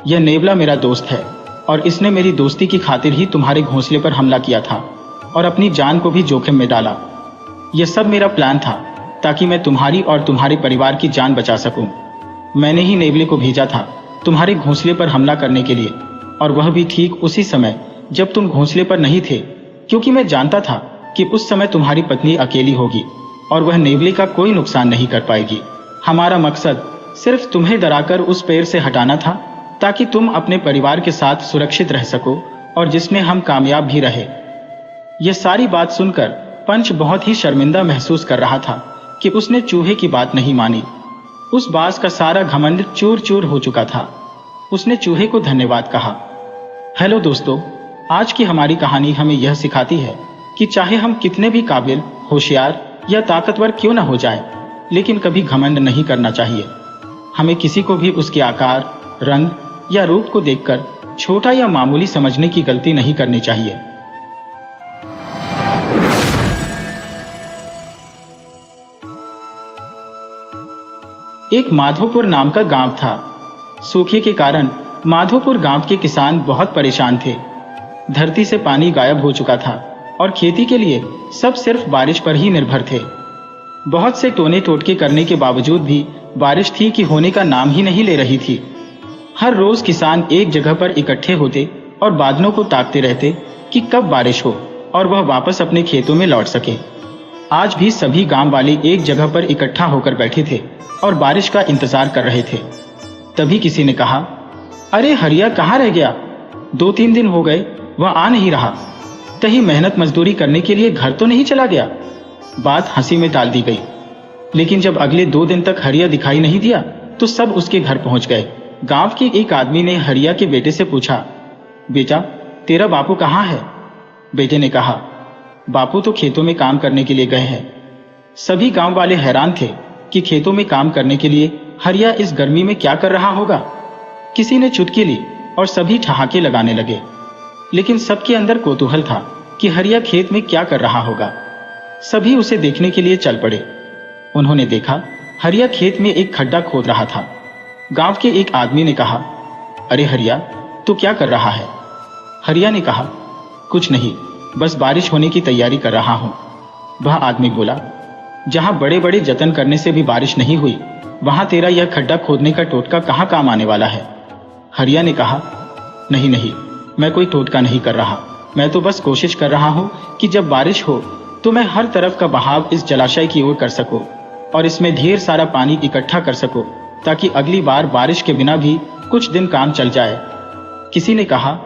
यह नेवला मेरा दोस्त है और इसने मेरी दोस्ती की खातिर ही तुम्हारे घोंसले पर हमला किया था और अपनी जान को भी जोखिम में डाला। यह सब मेरा प्लान था ताकि मैं तुम्हारी और तुम्हारे परिवार की जान बचा सकूं। मैंने ही नेवले को भेजा था तुम्हारे घोंसले पर हमला करने के लिए, और वह भी ठीक उसी समय जब तुम घोंसले पर नहीं थे, क्योंकि मैं जानता था कि उस समय तुम्हारी पत्नी अकेली होगी और वह नेवले का कोई नुकसान नहीं कर पाएगी। हमारा मकसद सिर्फ तुम्हें डराकर उस पेड़ से हटाना था, ताकि तुम अपने परिवार के साथ सुरक्षित रह सको, और जिसमें हम कामयाब भी रहे। यह सारी बात सुनकर पंच बहुत ही शर्मिंदा महसूस कर रहा था कि उसने चूहे की बात नहीं मानी। उस बाज का सारा घमंड चूर चूर हो चुका था। उसने चूहे को धन्यवाद कहा। हेलो दोस्तों, आज की हमारी कहानी हमें यह सिखाती है कि चाहे हम कितने भी काबिल, होशियार या ताकतवर क्यों न हो जाएं, लेकिन कभी घमंड नहीं करना चाहिए। हमें किसी को भी उसके आकार, रंग या रूप को देखकर छोटा या मामूली समझने की गलती नहीं करनी चाहिए। एक माधोपुर नाम का गांव था। सूखे के कारण माधोपुर गांव के किसान बहुत परेशान थे। धरती से पानी गायब हो चुका था और खेती के लिए सब सिर्फ बारिश पर ही निर्भर थे। बहुत से टोने टोटके करने के बावजूद भी बारिश थी कि होने का नाम ही नहीं ले रही थी। हर रोज किसान एक जगह पर इकट्ठे होते और बादलों को ताकते रहते कि कब बारिश हो और वह वापस अपने खेतों में लौट सके। आज भी सभी गांव वाले एक जगह पर इकट्ठा होकर बैठे थे और बारिश का इंतजार कर रहे थे। तभी किसी ने कहा, अरे हरिया कहाँ रह गया? 2-3 दिन हो गए, वह आ नहीं रहा। कहीं मेहनत मजदूरी करने के लिए घर तो नहीं चला गया? बात हंसी में टाल दी गई। लेकिन जब अगले 2 दिन तक हरिया दिखाई नहीं दिया तो सब उसके घर पहुंच गए। गांव के एक आदमी ने हरिया के बेटे से पूछा, बेटा, तेरा बापू कहाँ है? बेटे ने कहा, बापू तो खेतों में काम करने के लिए गए हैं। सभी गांव वाले हैरान थे कि खेतों में काम करने के लिए हरिया इस गर्मी में क्या कर रहा होगा। किसी ने चुटकी ली और सभी ठहाके लगाने लगे, लेकिन सबके अंदर कौतूहल था कि हरिया खेत में क्या कर रहा होगा। सभी उसे देखने के लिए चल पड़े। उन्होंने देखा हरिया खेत में एक खड्डा खोद रहा था। गांव के एक आदमी ने कहा, अरे हरिया, तू क्या कर रहा है? हरिया ने कहा, कुछ नहीं, बस बारिश होने की तैयारी कर रहा हूं। वह आदमी बोला, जहां बड़े बड़े जतन करने से भी बारिश नहीं हुई, वहां तेरा यह खड्डा खोदने का टोटका कहां काम आने वाला है? हरिया ने कहा, नहीं नहीं, मैं कोई टोटका नहीं कर रहा। मैं तो बस कोशिश कर रहा हूं कि जब बारिश हो तो मैं हर तरफ का बहाव इस जलाशय की ओर कर सकूं और इसमें ढेर सारा पानी इकट्ठा कर सकूं, ताकि अगली बार बारिश के बिना भी कुछ दिन काम चल जाए। किसी ने कहा,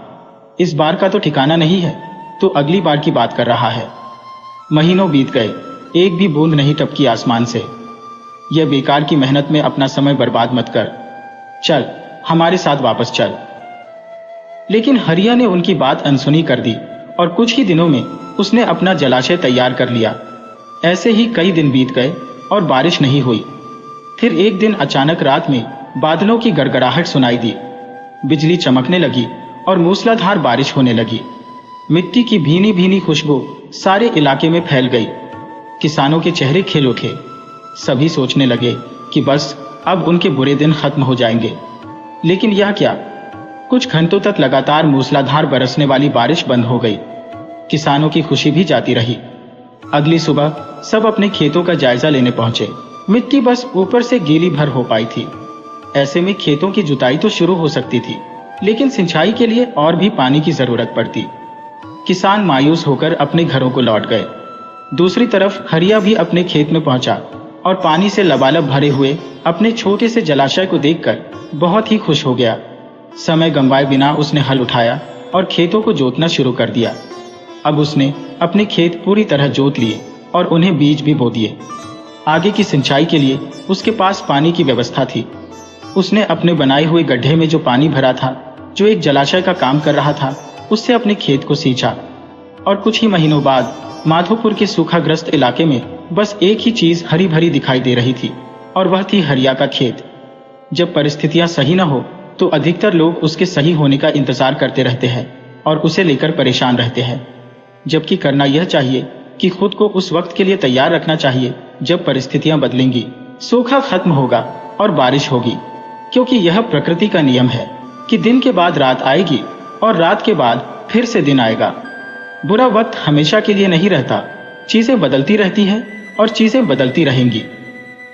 इस बार का तो ठिकाना नहीं है, तो अगली बार की बात कर रहा है। महीनों बीत गए, एक भी बूंद नहीं टपकी आसमान से। यह बेकार की मेहनत में अपना समय बर्बाद मत कर, चल हमारे साथ वापस चल। लेकिन हरिया ने उनकी बात अनसुनी कर दी और कुछ ही दिनों में उसने अपना जलाशय तैयार कर लिया। ऐसे ही कई दिन बीत गए और बारिश नहीं हुई। फिर एक दिन अचानक रात में बादलों की गड़गड़ाहट सुनाई दी, बिजली चमकने लगी और मूसलाधार बारिश होने लगी। मिट्टी की भीनी भीनी खुशबू सारे इलाके में फैल गई। किसानों के चेहरे खिल उठे। सभी सोचने लगे कि बस अब उनके बुरे दिन खत्म हो जाएंगे। लेकिन यह क्या, कुछ घंटों तक लगातार मूसलाधार बरसने वाली बारिश बंद हो गई। किसानों की खुशी भी जाती रही। अगली सुबह सब अपने खेतों का जायजा लेने पहुंचे। मिट्टी बस ऊपर से गीली भर हो पाई थी। ऐसे में खेतों की जुताई तो शुरू हो सकती थी, लेकिन सिंचाई के लिए और भी पानी की जरूरत पड़ती। किसान मायूस होकर अपने घरों को लौट गए। दूसरी तरफ हरिया भी अपने खेत में पहुंचा और पानी से लबालब भरे हुए अपने छोटे से जलाशय को देखकर बहुत ही खुश हो गया। समय गंवाए बिना उसने हल उठाया और खेतों को जोतना शुरू कर दिया। अब उसने अपने खेत पूरी तरह जोत लिए और उन्हें बीज भी बो दिए। आगे की सिंचाई के लिए उसके पास पानी की व्यवस्था थी। उसने अपने बनाए हुए गड्ढे में जो पानी भरा था, जो एक जलाशय का काम कर रहा था, उससे अपने खेत को सींचा। और कुछ ही महीनों बाद माधोपुर के सूखाग्रस्त इलाके में बस एक ही चीज हरी भरी दिखाई दे रही थी, और वह थी हरिया का खेत। जब परिस्थितियां सही न हो तो अधिकतर लोग उसके सही होने का इंतजार करते रहते हैं और उसे लेकर परेशान रहते हैं, जबकि करना यह चाहिए कि खुद को उस वक्त के लिए तैयार रखना चाहिए जब परिस्थितियां बदलेंगी, सूखा खत्म होगा और बारिश होगी। क्योंकि यह प्रकृति का नियम है कि दिन के बाद रात आएगी और रात के बाद फिर से दिन आएगा। बुरा वक्त हमेशा के लिए नहीं रहता, चीजें बदलती रहती हैं और चीजें बदलती रहेंगी।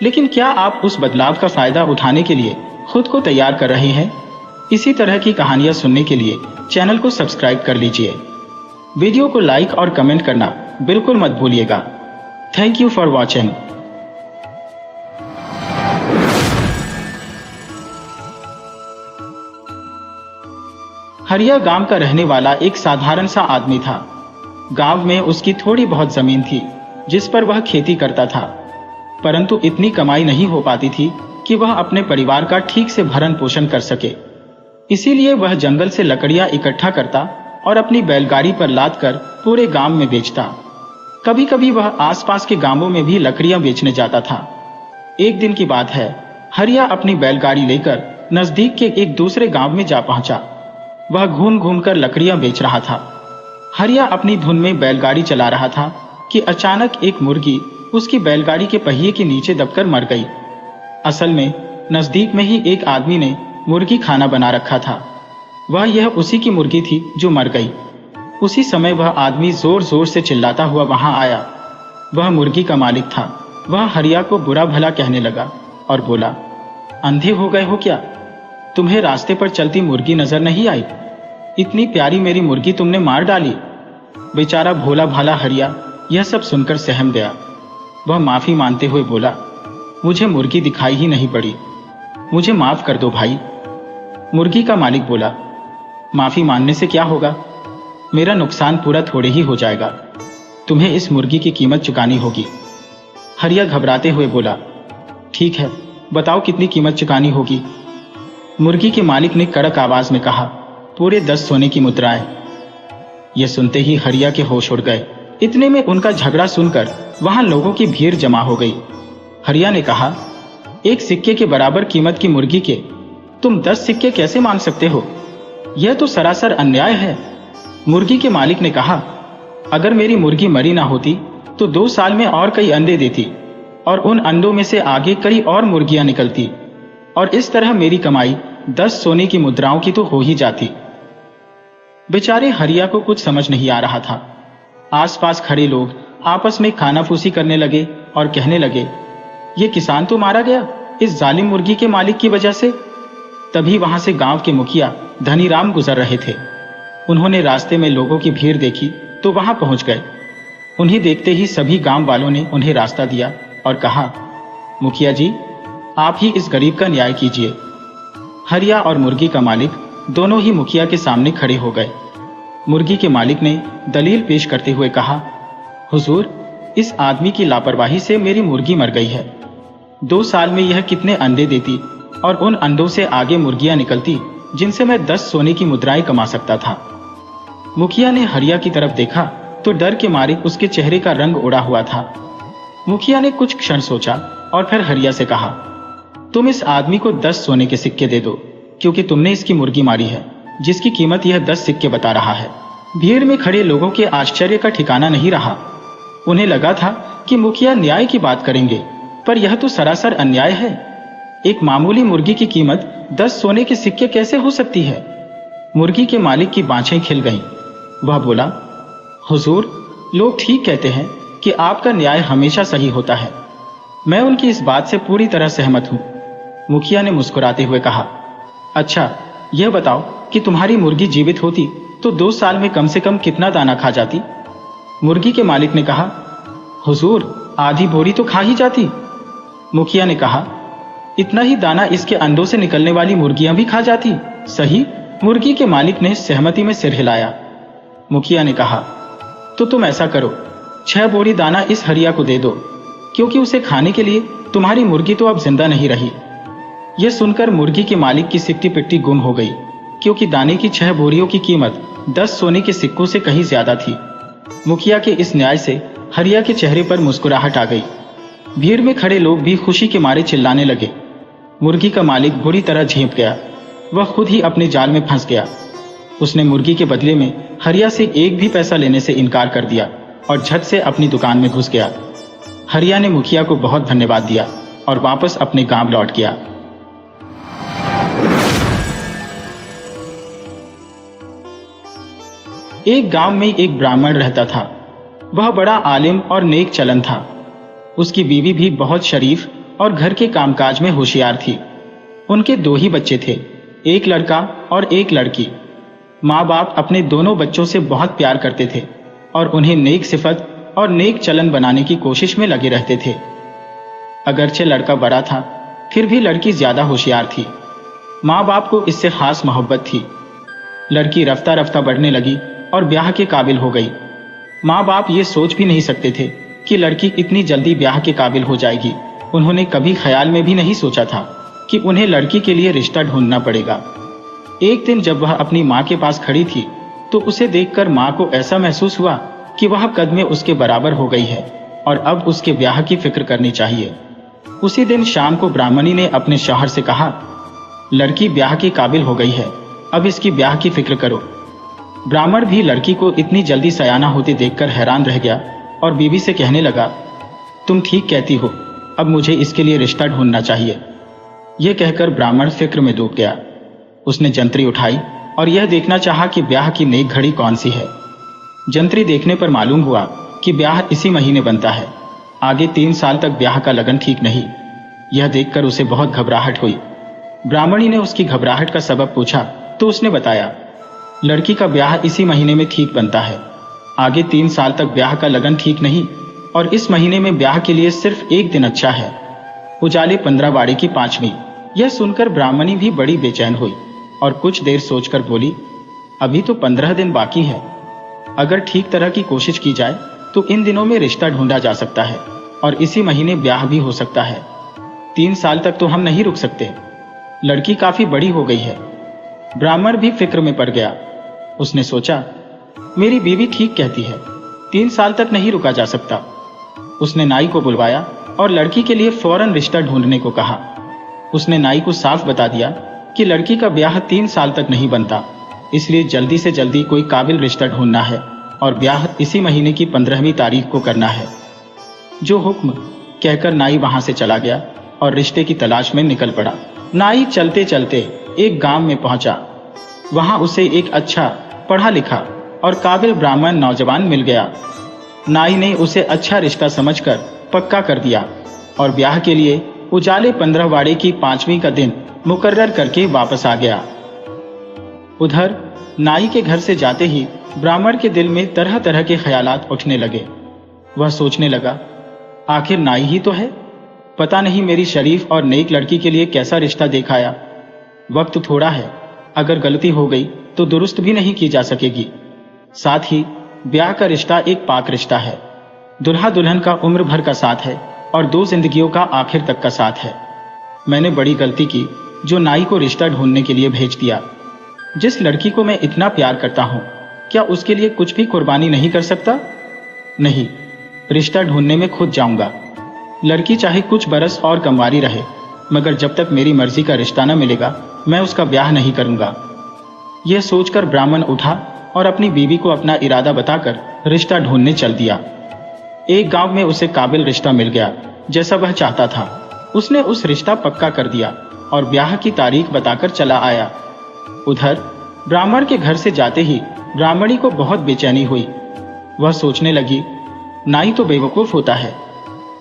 लेकिन क्या आप उस बदलाव का फायदा उठाने के लिए खुद को तैयार कर रहे हैं इसी तरह की कहानियां सुनने के लिए चैनल को सब्सक्राइब कर लीजिए। वीडियो को लाइक और कमेंट करना बिल्कुल मत भूलिएगा। Thank you for watching. हरिया गांव का रहने वाला एक साधारण सा आदमी था। गांव में उसकी थोड़ी बहुत जमीन थी जिस पर वह खेती करता था, परंतु इतनी कमाई नहीं हो पाती थी कि वह अपने परिवार का ठीक से भरण पोषण कर सके। इसीलिए वह जंगल से लकड़ियां इकट्ठा करता और अपनी बैलगाड़ी पर लाद कर पूरे गांव में बेचता। कभी कभी वह आसपास के गांवों में भी लकड़ियां बेचने जाता था। एक दिन की बात है, हरिया अपनी बैलगाड़ी लेकर नजदीक के एक दूसरे गांव में जा पहुंचा। वह घूम घूम कर लकड़ियां बेच रहा था। हरिया अपनी धुन में बैलगाड़ी चला रहा था कि अचानक एक मुर्गी उसकी बैलगाड़ी के पहिए के नीचे दबकर मर गई। असल में नजदीक में ही एक आदमी ने मुर्गी खाना बना रखा था। यह उसी की मुर्गी थी जो मर गई। उसी समय वह आदमी जोर जोर से चिल्लाता हुआ वहां आया। वह मुर्गी का मालिक था। वह हरिया को बुरा भला कहने लगा और बोला, अंधे हो गए हो क्या? तुम्हें रास्ते पर चलती मुर्गी नजर नहीं आई? इतनी प्यारी मेरी मुर्गी तुमने मार डाली। बेचारा भोला भाला हरिया यह सब सुनकर सहम गया। वह माफी मांगते हुए बोला, मुझे मुर्गी दिखाई ही नहीं पड़ी, मुझे माफ कर दो भाई। मुर्गी का मालिक बोला, माफी मांगने से क्या होगा? मेरा नुकसान पूरा थोड़े ही हो जाएगा। तुम्हें इस मुर्गी की कीमत चुकानी होगी। हरिया घबराते हुए बोला, ठीक है, बताओ कितनी कीमत चुकानी होगी? मुर्गी के मालिक ने कड़क आवाज में कहा, पूरे 10 सोने की मुद्राएं। यह सुनते ही हरिया के होश उड़ गए। इतने में उनका झगड़ा सुनकर वहां लोगों की भीड़ जमा हो गई। हरिया ने कहा, एक सिक्के के बराबर कीमत की मुर्गी के तुम 10 सिक्के कैसे मान सकते हो? यह तो सरासर अन्याय है। मुर्गी के मालिक ने कहा, अगर मेरी मुर्गी मरी ना होती तो 2 साल में और कई अंडे देती और उन अंडों में से आगे कई और मुर्गियां निकलती और इस तरह मेरी कमाई 10 सोने की मुद्राओं की तो हो ही जाती। बेचारे हरिया को कुछ समझ नहीं आ रहा था। आसपास खड़े लोग आपस में खानाफूसी करने लगे और कहने लगे, ये किसान तो मारा गया इस जालिम मुर्गी के मालिक की वजह से। तभी वहां से गांव के मुखिया धनीराम गुजर रहे थे। उन्होंने रास्ते में लोगों की भीड़ देखी तो वहां पहुंच गए। उन्हें देखते ही सभी गांव वालों ने उन्हें रास्ता दिया और कहा, मुखिया जी, आप ही इस गरीब का न्याय कीजिए। हरिया और मुर्गी का मालिक दोनों ही मुखिया के सामने खड़े हो गए। मुर्गी के मालिक ने दलील पेश करते हुए कहा, हुजूर, इस आदमी की लापरवाही से मेरी मुर्गी मर गई है। 2 साल में यह कितने अंडे देती और उन अंडों से आगे मुर्गियां निकलती जिनसे मैं 10 सोने की मुद्राएं कमा सकता था। मुखिया ने हरिया की तरफ देखा तो डर के मारे उसके चेहरे का रंग उड़ा हुआ था। मुखिया ने कुछ क्षण सोचा और फिर हरिया से कहा, तुम इस आदमी को 10 सोने के सिक्के दे दो, क्योंकि तुमने इसकी मुर्गी मारी है जिसकी कीमत यह 10 सिक्के बता रहा है। भीड़ में खड़े लोगों के आश्चर्य का ठिकाना नहीं रहा। उन्हें लगा था कि मुखिया न्याय की बात करेंगे, पर यह तो सरासर अन्याय है। एक मामूली मुर्गी की कीमत 10 सोने के सिक्के कैसे हो सकती है? मुर्गी के मालिक की बाँछें खिल गईं। वह बोला, हुजूर, लोग ठीक कहते हैं कि आपका न्याय हमेशा सही होता है। मैं उनकी इस बात से पूरी तरह सहमत हूं। मुखिया ने मुस्कुराते हुए कहा, अच्छा, यह बताओ कि तुम्हारी मुर्गी जीवित होती तो 2 साल में कम से कम कितना दाना खा जाती? मुर्गी के मालिक ने कहा, हुजूर, आधी बोरी तो खा ही जाती। मुखिया ने कहा, इतना ही दाना इसके अंडों से निकलने वाली मुर्गियां भी खा जाती। सही? मुर्गी के मालिक ने सहमति में सिर हिलाया। मुखिया ने कहा, तो तुम ऐसा करो, 6 बोरी दाना इस हरिया को दे दो, क्योंकि उसे खाने के लिए तुम्हारी मुर्गी तो अब जिंदा नहीं रही। यह सुनकर मुर्गी के मालिक की सिकटी पिट्टी गुम हो गई, क्योंकि दाने की 6 बोरियों की कीमत 10 सोने के सिक्कों से कहीं ज्यादा थी। मुखिया के इस न्याय से हरिया के चेहरे पर मुस्कुराहट आ गई। भीड़ में खड़े लोग भी खुशी के मारे चिल्लाने लगे। मुर्गी का मालिक बुरी तरह झेंप गया। वह खुद ही अपने जाल में फंस गया। उसने मुर्गी के बदले में हरिया से एक भी पैसा लेने से इनकार कर दिया और झट से अपनी दुकान में घुस गया। हरिया ने मुखिया को बहुत धन्यवाद दिया और वापस अपने गांव लौट गया। एक गांव में एक ब्राह्मण रहता था। वह बड़ा आलिम और नेक चलन था। उसकी बीवी भी बहुत शरीफ और घर के कामकाज में होशियार थी। उनके 2 ही बच्चे थे, एक लड़का और एक लड़की। माँ बाप अपने दोनों बच्चों से बहुत प्यार करते थे और उन्हें नेक सिफत और नेक चलन बनाने की कोशिश में लगे रहते थे। अगरचे लड़का बड़ा था, फिर भी लड़की ज्यादा होशियार थी। माँ बाप को इससे खास मोहब्बत थी। लड़की रफ्ता रफ्ता बढ़ने लगी और ब्याह के काबिल हो गई। माँ बाप ये सोच भी नहीं सकते थे कि लड़की इतनी जल्दी ब्याह के काबिल हो जाएगी। उन्होंने कभी ख्याल में भी नहीं सोचा था कि उन्हें लड़की के लिए रिश्ता ढूंढना पड़ेगा। एक दिन जब वह अपनी माँ के पास खड़ी थी तो उसे देखकर माँ को ऐसा महसूस हुआ कि वह कद में उसके बराबर हो गई है और अब उसके ब्याह की फिक्र करनी चाहिए। उसी दिन शाम को ब्राह्मणी ने अपने शौहर से कहा, लड़की ब्याह के काबिल हो गई है, अब इसकी ब्याह की फिक्र करो। ब्राह्मण भी लड़की को इतनी जल्दी सयाना होते देखकर हैरान रह गया और बीवी से कहने लगा, तुम ठीक कहती हो, अब मुझे इसके लिए रिश्ता ढूंढना चाहिए। यह कहकर ब्राह्मण फिक्र में डूब गया। उसने जंतरी उठाई और यह देखना चाहा कि ब्याह की नेक घड़ी कौन सी है। जंतरी देखने पर मालूम हुआ कि ब्याह इसी महीने बनता है। आगे 3 साल तक ब्याह का लगन ठीक नहीं। यह देखकर उसे बहुत घबराहट हुई। ब्राह्मणी ने उसकी घबराहट का सबब पूछा तो उसने बताया, लड़की का ब्याह इसी महीने में ठीक बनता है। आगे 3 साल तक ब्याह का लगन ठीक नहीं और इस महीने में ब्याह के लिए सिर्फ एक दिन अच्छा है, उजाले 15 बाड़े की 5वीं। यह सुनकर ब्राह्मणी भी बड़ी बेचैन हुई और कुछ देर सोचकर बोली, अभी तो 15 दिन बाकी है। अगर ठीक तरह की कोशिश की जाए तो इन दिनों में रिश्ता ढूंढा जा सकता है और इसी महीने ब्याह भी हो सकता है। 3 साल तक तो हम नहीं रुक सकते, लड़की काफी बड़ी हो गई है। ब्राह्मण भी फिक्र में पड़ गया। उसने सोचा, मेरी बीवी ठीक कहती है, 3 साल तक नहीं रुका जा सकता। उसने नाई को बुलवाया और लड़की के लिए फौरन रिश्ता ढूंढने को कहा। उसने नाई को साफ बता दिया कि लड़की का ब्याह 3 साल तक नहीं बनता, इसलिए जल्दी से जल्दी कोई काबिल रिश्ता ढूंढना है और ब्याह इसी महीने की 15वीं तारीख को करना है। जो हुक्म, कहकर नाई वहां से चला गया और रिश्ते की तलाश में निकल पड़ा। नाई चलते चलते एक गांव में पहुंचा। वहां उसे एक अच्छा पढ़ा लिखा और काबिल ब्राह्मण नौजवान मिल गया। नाई ने उसे अच्छा रिश्ता समझकर पक्का कर दिया और ब्याह के लिए उजाले 15 बाड़े की 5वीं का दिन मुकर्रर करके वापस आ गया। उधर नाई के घर से जाते ही ब्राह्मण के दिल में तरह तरह के ख्यालात उठने लगे। वह सोचने लगा, आखिर नाई ही तो है, पता नहीं मेरी शरीफ और नेक लड़की के लिए कैसा रिश्ता दिखाया। वक्त थोड़ा है, अगर गलती हो गई तो दुरुस्त भी नहीं की जा सकेगी। साथ ही ब्याह का रिश्ता एक पाक रिश्ता है। दुल्हा दुल्हन का उम्र भर का साथ है और 2 जिंदगियों का आखिर तक का साथ है। मैंने बड़ी गलती की जो नाई को रिश्ता ढूंढने के लिए भेज दिया। जिस लड़की को मैं इतना प्यार करता हूं, क्या उसके लिए कुछ भी कुर्बानी नहीं कर सकता? नहीं, रिश्ता ढूंढने में खुद जाऊंगा। लड़की चाहे कुछ बरस और कमवारी रहे, मगर जब तक मेरी मर्जी का रिश्ता न मिलेगा मैं उसका ब्याह नहीं करूंगा। यह सोचकर ब्राह्मण उठा और अपनी बीवी को अपना इरादा बताकर रिश्ता ढूंढने चल दिया। एक गांव में उसे काबिल रिश्ता मिल गया जैसा वह चाहता था। उसने उस रिश्ता पक्का कर दिया और ब्याह की तारीख बताकर चला आया। उधर ब्राह्मण के घर से जाते ही ब्राह्मणी को बहुत बेचैनी हुई। वह सोचने लगी, नाई तो बेवकूफ होता है,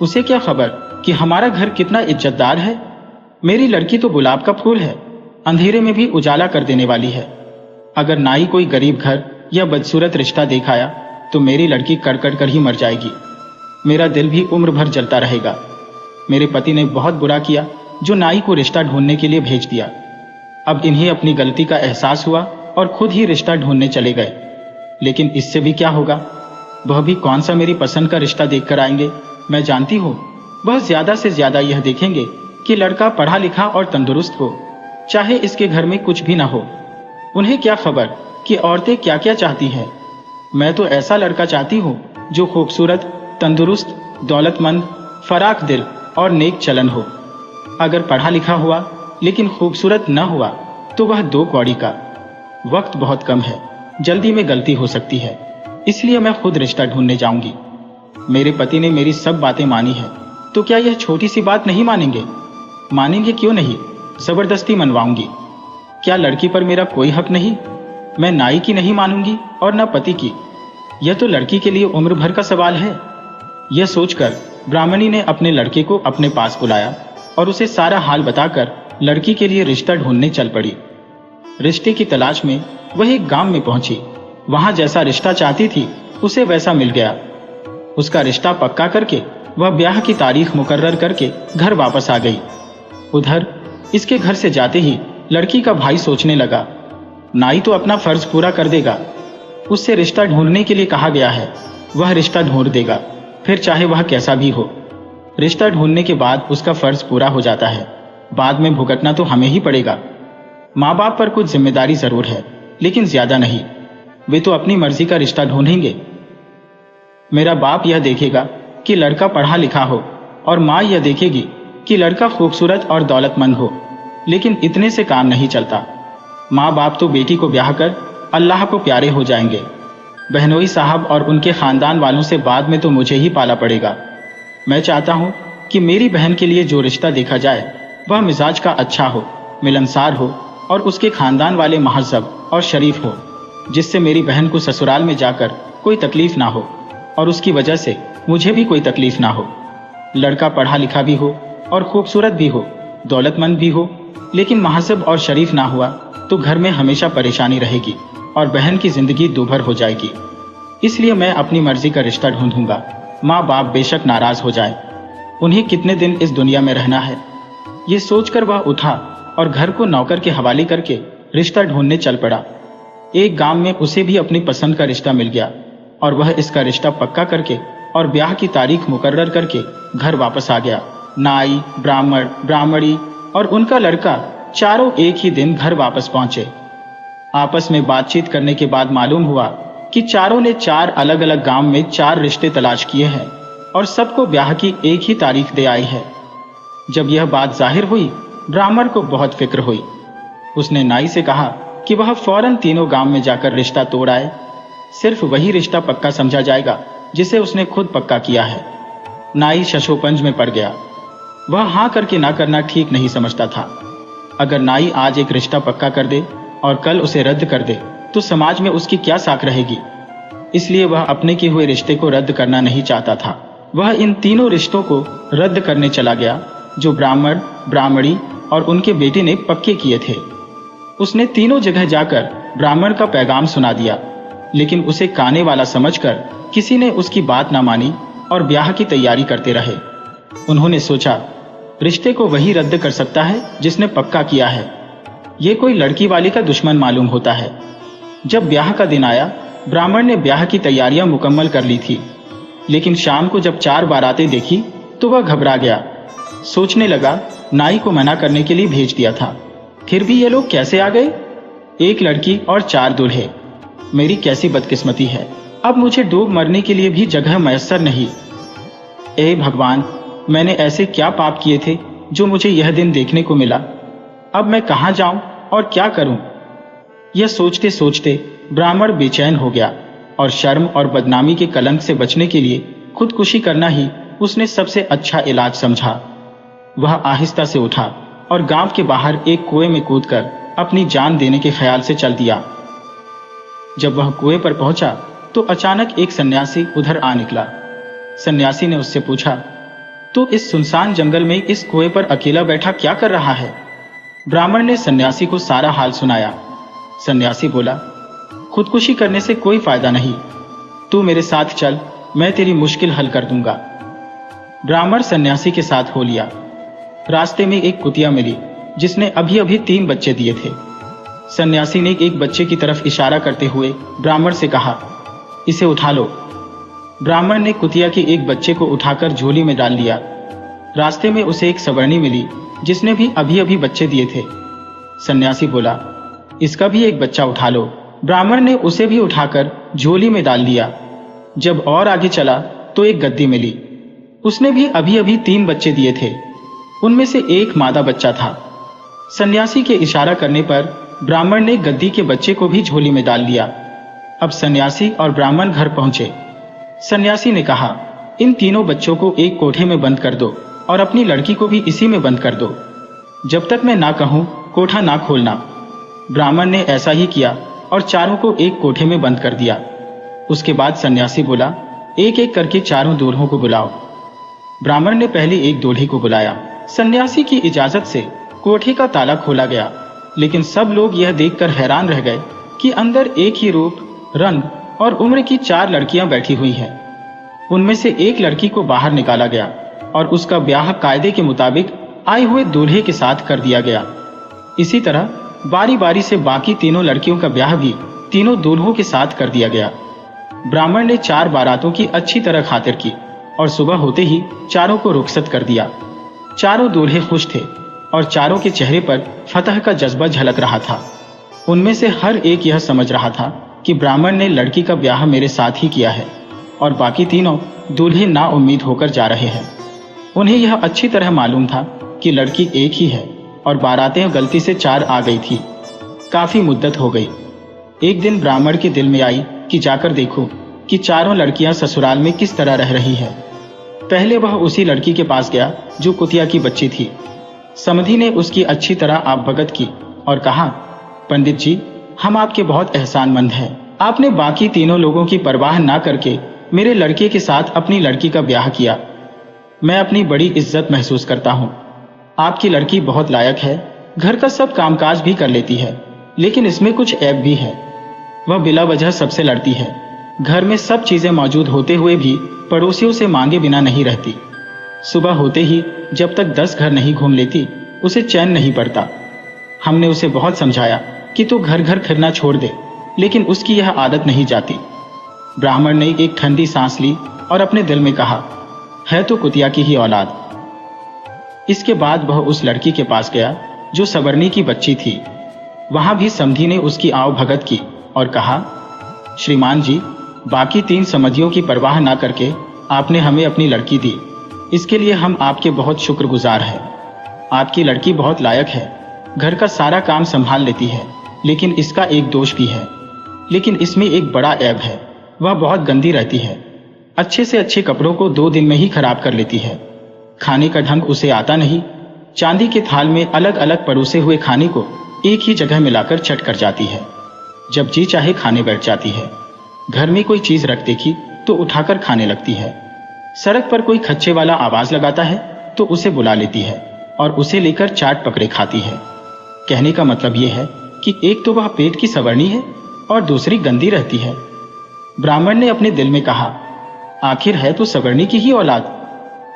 उसे क्या खबर कि हमारा घर कितना इज्जतदार है। मेरी लड़की तो गुलाब का फूल है, अंधेरे में भी उजाला कर देने वाली है। अगर नाई कोई गरीब घर या बदसूरत रिश्ता दिखाया तो मेरी लड़की कड़कड़ कर ही मर जाएगी। मेरा दिल भी उम्र भर जलता रहेगा। मेरे पति ने बहुत बुरा किया जो नाई को रिश्ता ढूंढने के लिए भेज दिया। अब इन्हें अपनी गलती का एहसास हुआ और खुद ही रिश्ता ढूंढने चले गए। लेकिन इससे भी क्या होगा, वह भी कौन सा मेरी पसंद का रिश्ता देखकर आएंगे। मैं जानती हूँ वह ज्यादा से ज्यादा यह देखेंगे कि लड़का पढ़ा लिखा और तंदुरुस्त हो, चाहे इसके घर में कुछ भी ना हो। उन्हें क्या खबर कि औरतें क्या क्या चाहती हैं। मैं तो ऐसा लड़का चाहती हूँ जो खूबसूरत, तंदुरुस्त, दौलतमंद, फराक दिल और नेक चलन हो। अगर पढ़ा लिखा हुआ लेकिन खूबसूरत न हुआ तो वह 2 कौड़ी का। वक्त बहुत कम है, जल्दी में गलती हो सकती है, इसलिए मैं खुद रिश्ता ढूंढने जाऊंगी। मेरे पति ने मेरी सब बातें मानी है, तो क्या यह छोटी सी बात नहीं मानेंगे? मानेंगे क्यों नहीं, जबरदस्ती मनवाऊंगी। क्या लड़की पर मेरा कोई हक नहीं? मैं नाई की नहीं मानूंगी और न पति की। यह तो लड़की के लिए उम्र भर का सवाल है। यह सोचकर ब्राह्मणी ने अपने लड़के को अपने पास बुलाया और उसे सारा हाल बताकर लड़की के लिए रिश्ता ढूंढने चल पड़ी। रिश्ते की तलाश में वह एक गांव में पहुंची। वहां जैसा रिश्ता चाहती थी उसे वैसा मिल गया। उसका रिश्ता पक्का करके वह ब्याह की तारीख मुकर्रर करके घर वापस आ गई। उधर इसके घर से जाते ही लड़की का भाई सोचने लगा, नाई तो अपना फर्ज पूरा कर देगा, उससे रिश्ता ढूंढने के लिए कहा गया है, वह रिश्ता ढूंढ देगा, फिर चाहे वह कैसा भी हो। रिश्ता ढूंढने के बाद उसका फर्ज पूरा हो जाता है, बाद में भुगतना तो हमें ही पड़ेगा। माँ बाप पर कुछ जिम्मेदारी जरूर है, लेकिन ज्यादा नहीं, वे तो अपनी मर्जी का रिश्ता ढूंढेंगे। मेरा बाप यह देखेगा कि लड़का पढ़ा लिखा हो और माँ यह देखेगी कि लड़का खूबसूरत और दौलतमंद हो, लेकिन इतने से काम नहीं चलता। माँ बाप तो बेटी को ब्याह कर अल्लाह को प्यारे हो जाएंगे। बहनोई साहब और उनके खानदान वालों से बाद में तो मुझे ही पाला पड़ेगा। मैं चाहता हूँ कि मेरी बहन के लिए जो रिश्ता देखा जाए वह मिजाज का अच्छा हो, मिलनसार हो और उसके खानदान वाले महज़ब और शरीफ हो, जिससे मेरी बहन को ससुराल में जाकर कोई तकलीफ ना हो और उसकी वजह से मुझे भी कोई तकलीफ ना हो। लड़का पढ़ा लिखा भी हो और खूबसूरत भी हो, दौलतमंद भी हो, लेकिन महज़ब और शरीफ ना हुआ तो घर में हमेशा परेशानी रहेगी और बहन की जिंदगी दूभर हो जाएगी। इसलिए मैं अपनी मर्जी का रिश्ता ढूंढूंगा। माँ बाप बेशक नाराज हो जाए, उन्हें कितने दिन इस दुनिया में रहना है। ये सोचकर वह उठा और घर को नौकर के हवाले करके रिश्ता ढूंढने चल पड़ा। एक गांव में उसे भी अपनी पसंद का रिश्ता मिल गया और वह इसका रिश्ता पक्का करके और ब्याह की तारीख मुकर्रर करके घर वापस आ गया। नाई, ब्राह्मण, ब्राह्मणी और उनका लड़का चारों एक ही दिन घर वापस पहुंचे। आपस में बातचीत करने के बाद मालूम हुआ कि चारों ने 4 अलग अलग गांव में 4 रिश्ते तलाश किए हैं और सबको ब्याह की एक ही तारीख दे आई है। जब यह बात जाहिर हुई, ब्राह्मण को बहुत फिक्र हुई। उसने नाई से कहा कि वह फौरन तीनों गांव में जाकर रिश्ता तोड़ आए। सिर्फ वही रिश्ता पक्का समझा जाएगा जिसे उसने खुद पक्का किया है। नाई शशोपंज में पड़ गया। वह हाँ करके ना करना ठीक नहीं समझता था। अगर नाई आज एक रिश्ता पक्का कर दे और कल उसे रद्द कर दे तो समाज में उसकी क्या साख रहेगी। इसलिए वह अपने किए हुए रिश्ते को रद्द करना नहीं चाहता था। वह इन तीनों रिश्तों को रद्द करने चला गया जो ब्राह्मण, ब्राह्मणी और उनके बेटे ने पक्के किए थे। उसने तीनों जगह जाकर ब्राह्मण का पैगाम सुना दिया, लेकिन उसे काने वाला समझकर किसी ने उसकी बात ना मानी और ब्याह की तैयारी करते रहे। उन्होंने सोचा, रिश्ते को वही रद्द कर सकता है जिसने पक्का किया है। ये कोई लड़की वाले का दुश्मन मालूम होता है। जब ब्याह का दिन आया, ब्राह्मण ने ब्याह की तैयारियां मुकम्मल कर ली थी, लेकिन शाम को जब 4 बारातें देखी तो वह घबरा गया। सोचने लगा, नाई को मना करने के लिए भेज दिया था, फिर भी ये लोग कैसे आ गए? एक लड़की और 4 दूल्हे, मेरी कैसी बदकिस्मती है। अब मुझे डूब मरने के लिए भी जगह मयस्सर नहीं। ए भगवान, मैंने ऐसे क्या पाप किए थे जो मुझे यह दिन देखने को मिला। अब मैं कहाँ जाऊं और क्या करूं? यह सोचते सोचते ब्राह्मण बेचैन हो गया और शर्म और बदनामी के कलंक से बचने के लिए खुदकुशी करना ही उसने सबसे अच्छा इलाज समझा। वह आहिस्ता से उठा और गांव के बाहर एक कुएं में कूदकर अपनी जान देने के ख्याल से चल दिया। जब वह कुएं पर पहुंचा तो अचानक एक सन्यासी उधर आ निकला। सन्यासी ने उससे पूछा, तो इस सुनसान जंगल में इस कुएं पर अकेला बैठा क्या कर रहा है? ब्राह्मण ने सन्यासी को सारा हाल सुनाया। सन्यासी बोला, खुदकुशी करने से कोई फायदा नहीं, तू मेरे साथ चल, मैं तेरी मुश्किल हल कर दूंगा। ब्राह्मण सन्यासी के साथ हो लिया। रास्ते में एक कुतिया मिली जिसने अभी अभी 3 बच्चे दिए थे। सन्यासी ने एक बच्चे की तरफ इशारा करते हुए ब्राह्मण से कहा, इसे उठा लो। ब्राह्मण ने कुतिया के एक बच्चे को उठाकर झोली में डाल लिया। रास्ते में उसे एक सवर्णी मिली जिसने भी अभी अभी बच्चे दिए थे। सन्यासी बोला, इसका भी एक बच्चा उठा लो। ब्राह्मण ने उसे भी उठाकर झोली में डाल लिया। जब और आगे चला तो एक गद्दी मिली, उसने भी अभी अभी 3 बच्चे दिए थे, उनमें से एक मादा बच्चा था। सन्यासी के इशारा करने पर ब्राह्मण ने गद्दी के बच्चे को भी झोली में डाल लिया। अब सन्यासी और ब्राह्मण घर पहुंचे। सन्यासी ने कहा, इन तीनों बच्चों को एक कोठे में बंद कर दो और अपनी लड़की को भी इसी में बंद कर दो। जब तक मैं ना कहूं कोठा ना खोलना। ब्राह्मण ने ऐसा ही किया और चारों को एक कोठे में बंद कर दिया। उसके बाद सन्यासी बोला, एक एक करके चारों दूल्हों को बुलाओ। ब्राह्मण ने पहले एक दूल्हे को बुलाया। सन्यासी की इजाजत से कोठे का ताला खोला गया। लेकिन सब लोग यह देखकर हैरान रह गए कि अंदर एक ही रूप, रंग और उम्र की 4 लड़कियां बैठी हुई हैं। उनमें से एक लड़की को बाहर निकाला गया और उसका ब्याह कायदे के मुताबिक आए हुए दूल्हे के साथ कर दिया गया। इसी तरह बारी बारी से बाकी तीनों लड़कियों का ब्याह भी तीनों दूल्हों के साथ कर दिया गया। ब्राह्मण ने 4 बारातों की अच्छी तरह खातिर की और सुबह होते ही चारों को रुखसत कर दिया। चारों दूल्हे खुश थे और चारों के चेहरे पर फतह का जज्बा झलक रहा था। उनमें से हर एक यह समझ रहा था कि ब्राह्मण ने लड़की का ब्याह मेरे साथ ही किया है और बाकी तीनों दूल्हे नाउम्मीद होकर जा रहे हैं। उन्हें यह अच्छी तरह मालूम था कि लड़की एक ही है और बारातें गलती से 4 आ गई थी। काफी मुद्दत हो गई। एक दिन ब्राह्मण के दिल में आई कि जाकर देखो कि चारों लड़कियां ससुराल में किस तरह रह रही है। पहले वह उसी लड़की के पास गया जो कुतिया की बच्ची थी। समधी ने उसकी अच्छी तरह आवभगत की और कहा, पंडित जी, हम आपके बहुत एहसानमंद हैं। आपने बाकी तीनों लोगों की परवाह ना करके मेरे लड़के के साथ अपनी लड़की का ब्याह किया। मैं अपनी बड़ी इज्जत महसूस करता हूँ। आपकी लड़की बहुत लायक है, घर का सब कामकाज भी कर लेती है, लेकिन इसमें कुछ ऐब भी है। वह बिला वजह सबसे लड़ती है। घर में सब चीजें मौजूद होते हुए भी पड़ोसियों से मांगे बिना नहीं रहती। सुबह होते ही जब तक 10 घर नहीं घूम लेती उसे चैन नहीं पड़ता। हमने उसे बहुत समझाया कि तू घर घर फिरना छोड़ दे, लेकिन उसकी यह आदत नहीं जाती। ब्राह्मण ने एक ठंडी सांस ली और अपने दिल में कहा, है तो कुतिया की ही औलाद। इसके बाद वह उस लड़की के पास गया जो सवर्णी की बच्ची थी। वहां भी समधी ने उसकी आव भगत की और कहा, श्रीमान जी, बाकी 3 समधियों की परवाह ना करके आपने हमें अपनी लड़की दी, इसके लिए हम आपके बहुत शुक्रगुजार हैं। आपकी लड़की बहुत लायक है, घर का सारा काम संभाल लेती है, लेकिन इसका एक दोष भी है। लेकिन इसमें एक बड़ा ऐब है, वह बहुत गंदी रहती है। अच्छे से अच्छे कपड़ों को 2 दिन में ही खराब कर लेती है। खाने का ढंग उसे आता नहीं। चांदी के थाल में अलग अलग परोसे हुए खाने को एक ही जगह मिलाकर चट कर जाती है। जब जी चाहे खाने बैठ जाती है। घर में कोई चीज रख देखी तो उठाकर खाने लगती है। सड़क पर कोई खच्चे वाला आवाज लगाता है तो उसे बुला लेती है और उसे लेकर चाट पकड़े खाती है। कहने का मतलब यह है कि एक तो वह पेट की सवर्णी है और दूसरी गंदी रहती है। ब्राह्मण ने अपने दिल में कहा, आखिर है तो सवर्णी की ही औलाद।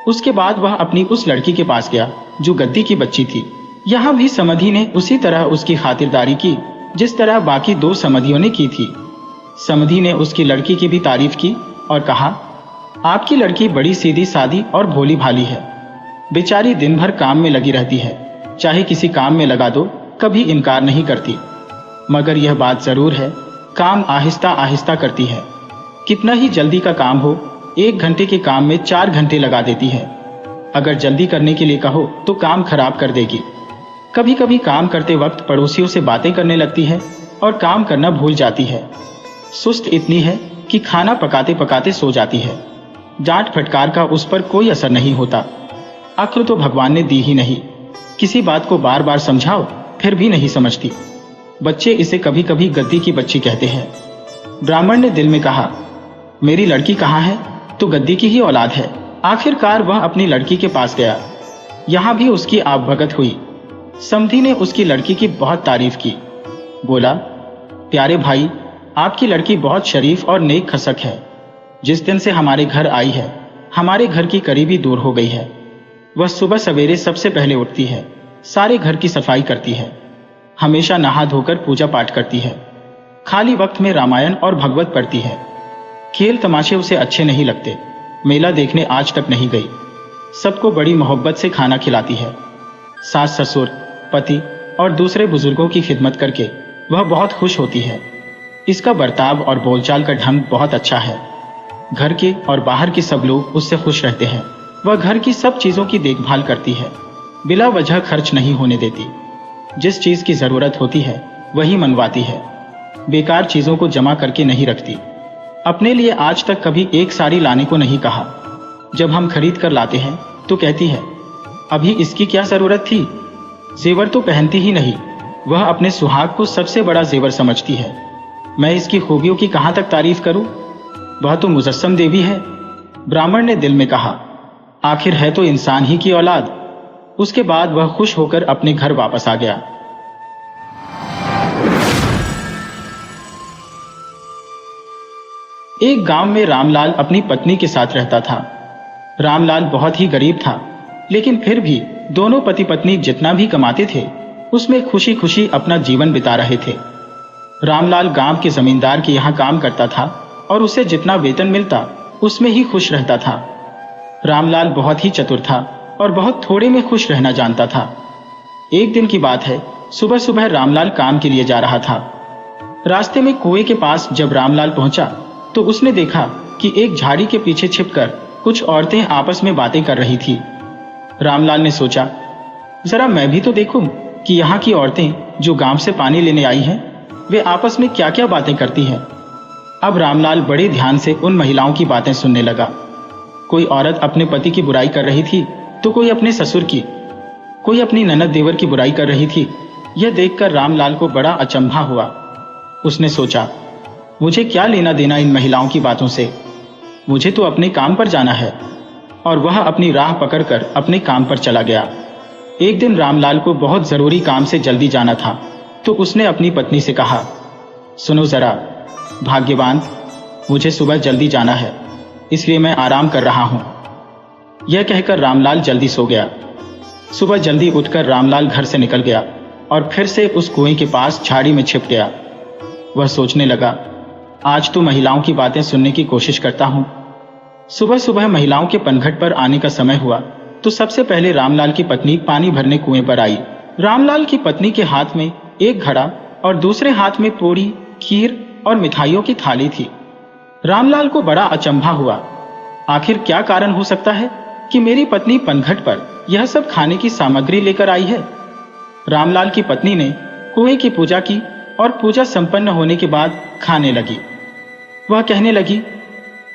उसके बाद वह अपनी उस लड़की के पास गया जो गद्दी की बच्ची थी। यहां भी समधी ने उसी तरह उसकी खातिरदारी की जिस तरह बाकी 2 समधियों ने की थी। समधी ने उसकी लड़की की भी तारीफ की और कहा, आपकी लड़की बड़ी सीधी सादी और भोली भाली है। बेचारी दिन भर काम में लगी रहती है, चाहे किसी काम में लगा दो कभी इनकार नहीं करती। मगर यह बात जरूर है, काम आहिस्ता आहिस्ता करती है। कितना ही जल्दी का काम हो, 1 घंटे के काम में 4 घंटे लगा देती है। अगर जल्दी करने के लिए कहो तो काम खराब कर देगी। कभी कभी काम करते वक्त पड़ोसियों से बातें करने लगती है और काम करना भूल जाती है। सुस्त इतनी है कि खाना पकाते पकाते सो जाती है। डांट फटकार का उस पर कोई असर नहीं होता। अक्ल तो भगवान ने दी ही नहीं। किसी बात को बार बार समझाओ फिर भी नहीं समझती। बच्चे इसे कभी कभी गद्दी की बच्ची कहते हैं। ब्राह्मण ने दिल में कहा, मेरी लड़की कहाँ है? तो गद्दी की ही औलाद है। आखिरकार वह अपनी लड़की के पास गया। यहां भी उसकी आवभगत हुई। समधी ने उसकी लड़की की बहुत तारीफ की। बोला, प्यारे भाई, आपकी लड़की बहुत शरीफ और नेक खसक है। जिस दिन से हमारे घर आई है, हमारे घर की करीबी दूर हो गई है। वह सुबह सवेरे सबसे पहले उठती है, सारे घर की सफाई करती है, हमेशा नहा धोकर पूजा पाठ करती है। खाली वक्त में रामायण और भगवत पढ़ती है। खेल तमाशे उसे अच्छे नहीं लगते। मेला देखने आज तक नहीं गई। सबको बड़ी मोहब्बत से खाना खिलाती है। सास ससुर, पति और दूसरे बुजुर्गों की खिदमत करके वह बहुत खुश होती है। इसका बर्ताव और बोलचाल का ढंग बहुत अच्छा है। घर के और बाहर के सब लोग उससे खुश रहते हैं। वह घर की सब चीजों की देखभाल करती है, बिला वजह खर्च नहीं होने देती। जिस चीज की जरूरत होती है वही मनवाती है। बेकार चीजों को जमा करके नहीं रखती। अपने लिए आज तक कभी एक साड़ी लाने को नहीं कहा। जब हम खरीद कर लाते हैं तो कहती है, अभी इसकी क्या जरूरत थी? जेवर तो पहनती ही नहीं। वह अपने सुहाग को सबसे बड़ा जेवर समझती है। मैं इसकी खूबियों की कहां तक तारीफ करूं? वह तो मुजस्सम देवी है। ब्राह्मण ने दिल में कहा, आखिर है तो इंसान ही की औलाद। उसके बाद वह खुश होकर अपने घर वापस आ गया। एक गांव में रामलाल अपनी पत्नी के साथ रहता था। रामलाल बहुत ही गरीब था, लेकिन फिर भी दोनों पति पत्नी जितना भी कमाते थे उसमें खुशी खुशी अपना जीवन बिता रहे थे। रामलाल गांव के जमींदार के यहाँ काम करता था और उसे जितना वेतन मिलता उसमें ही खुश रहता था। रामलाल बहुत ही चतुर था और बहुत थोड़े में खुश रहना जानता था। एक दिन की बात है, सुबह सुबह रामलाल काम के लिए जा रहा था। रास्ते में कुएं के पास जब रामलाल पहुंचा तो उसने देखा कि एक झाड़ी के पीछे छिपकर कुछ औरतें आपस में बातें कर रही थी। रामलाल ने सोचा, जरा मैं भी तो देखूं कि यहाँ की औरतें जो गांव से पानी लेने आई हैं वे आपस में क्या क्या बातें करती हैं। अब रामलाल बड़े ध्यान से उन महिलाओं की बातें सुनने लगा। कोई औरत अपने पति की बुराई कर रही थी तो कोई अपने ससुर की, कोई अपनी ननद देवर की बुराई कर रही थी। यह देखकर रामलाल को बड़ा अचंभा हुआ। उसने सोचा, मुझे क्या लेना देना इन महिलाओं की बातों से, मुझे तो अपने काम पर जाना है। और वह अपनी राह पकड़कर अपने काम पर चला गया। एक दिन रामलाल को बहुत जरूरी काम से जल्दी जाना था तो उसने अपनी पत्नी से कहा, सुनो जरा भाग्यवान, मुझे सुबह जल्दी जाना है, इसलिए मैं आराम कर रहा हूं। यह कहकर रामलाल जल्दी सो गया। सुबह जल्दी उठकर रामलाल घर से निकल गया और फिर से उस कुएं के पास झाड़ी में छिप गया। वह सोचने लगा, आज तो महिलाओं की बातें सुनने की कोशिश करता हूं। सुबह सुबह महिलाओं के पनघट पर आने का समय हुआ तो सबसे पहले रामलाल की पत्नी पानी भरने कुएं पर आई। रामलाल की पत्नी के हाथ में एक घड़ा और दूसरे हाथ में पूरी, खीर और मिठाइयों की थाली थी। रामलाल को बड़ा अचंभा हुआ। आखिर क्या कारण हो सकता है कि मेरी पत्नी पनघट पर यह सब खाने की सामग्री लेकर आई है। रामलाल की पत्नी ने कुएं की पूजा की और पूजा संपन्न होने के बाद खाने लगी। वह कहने लगी,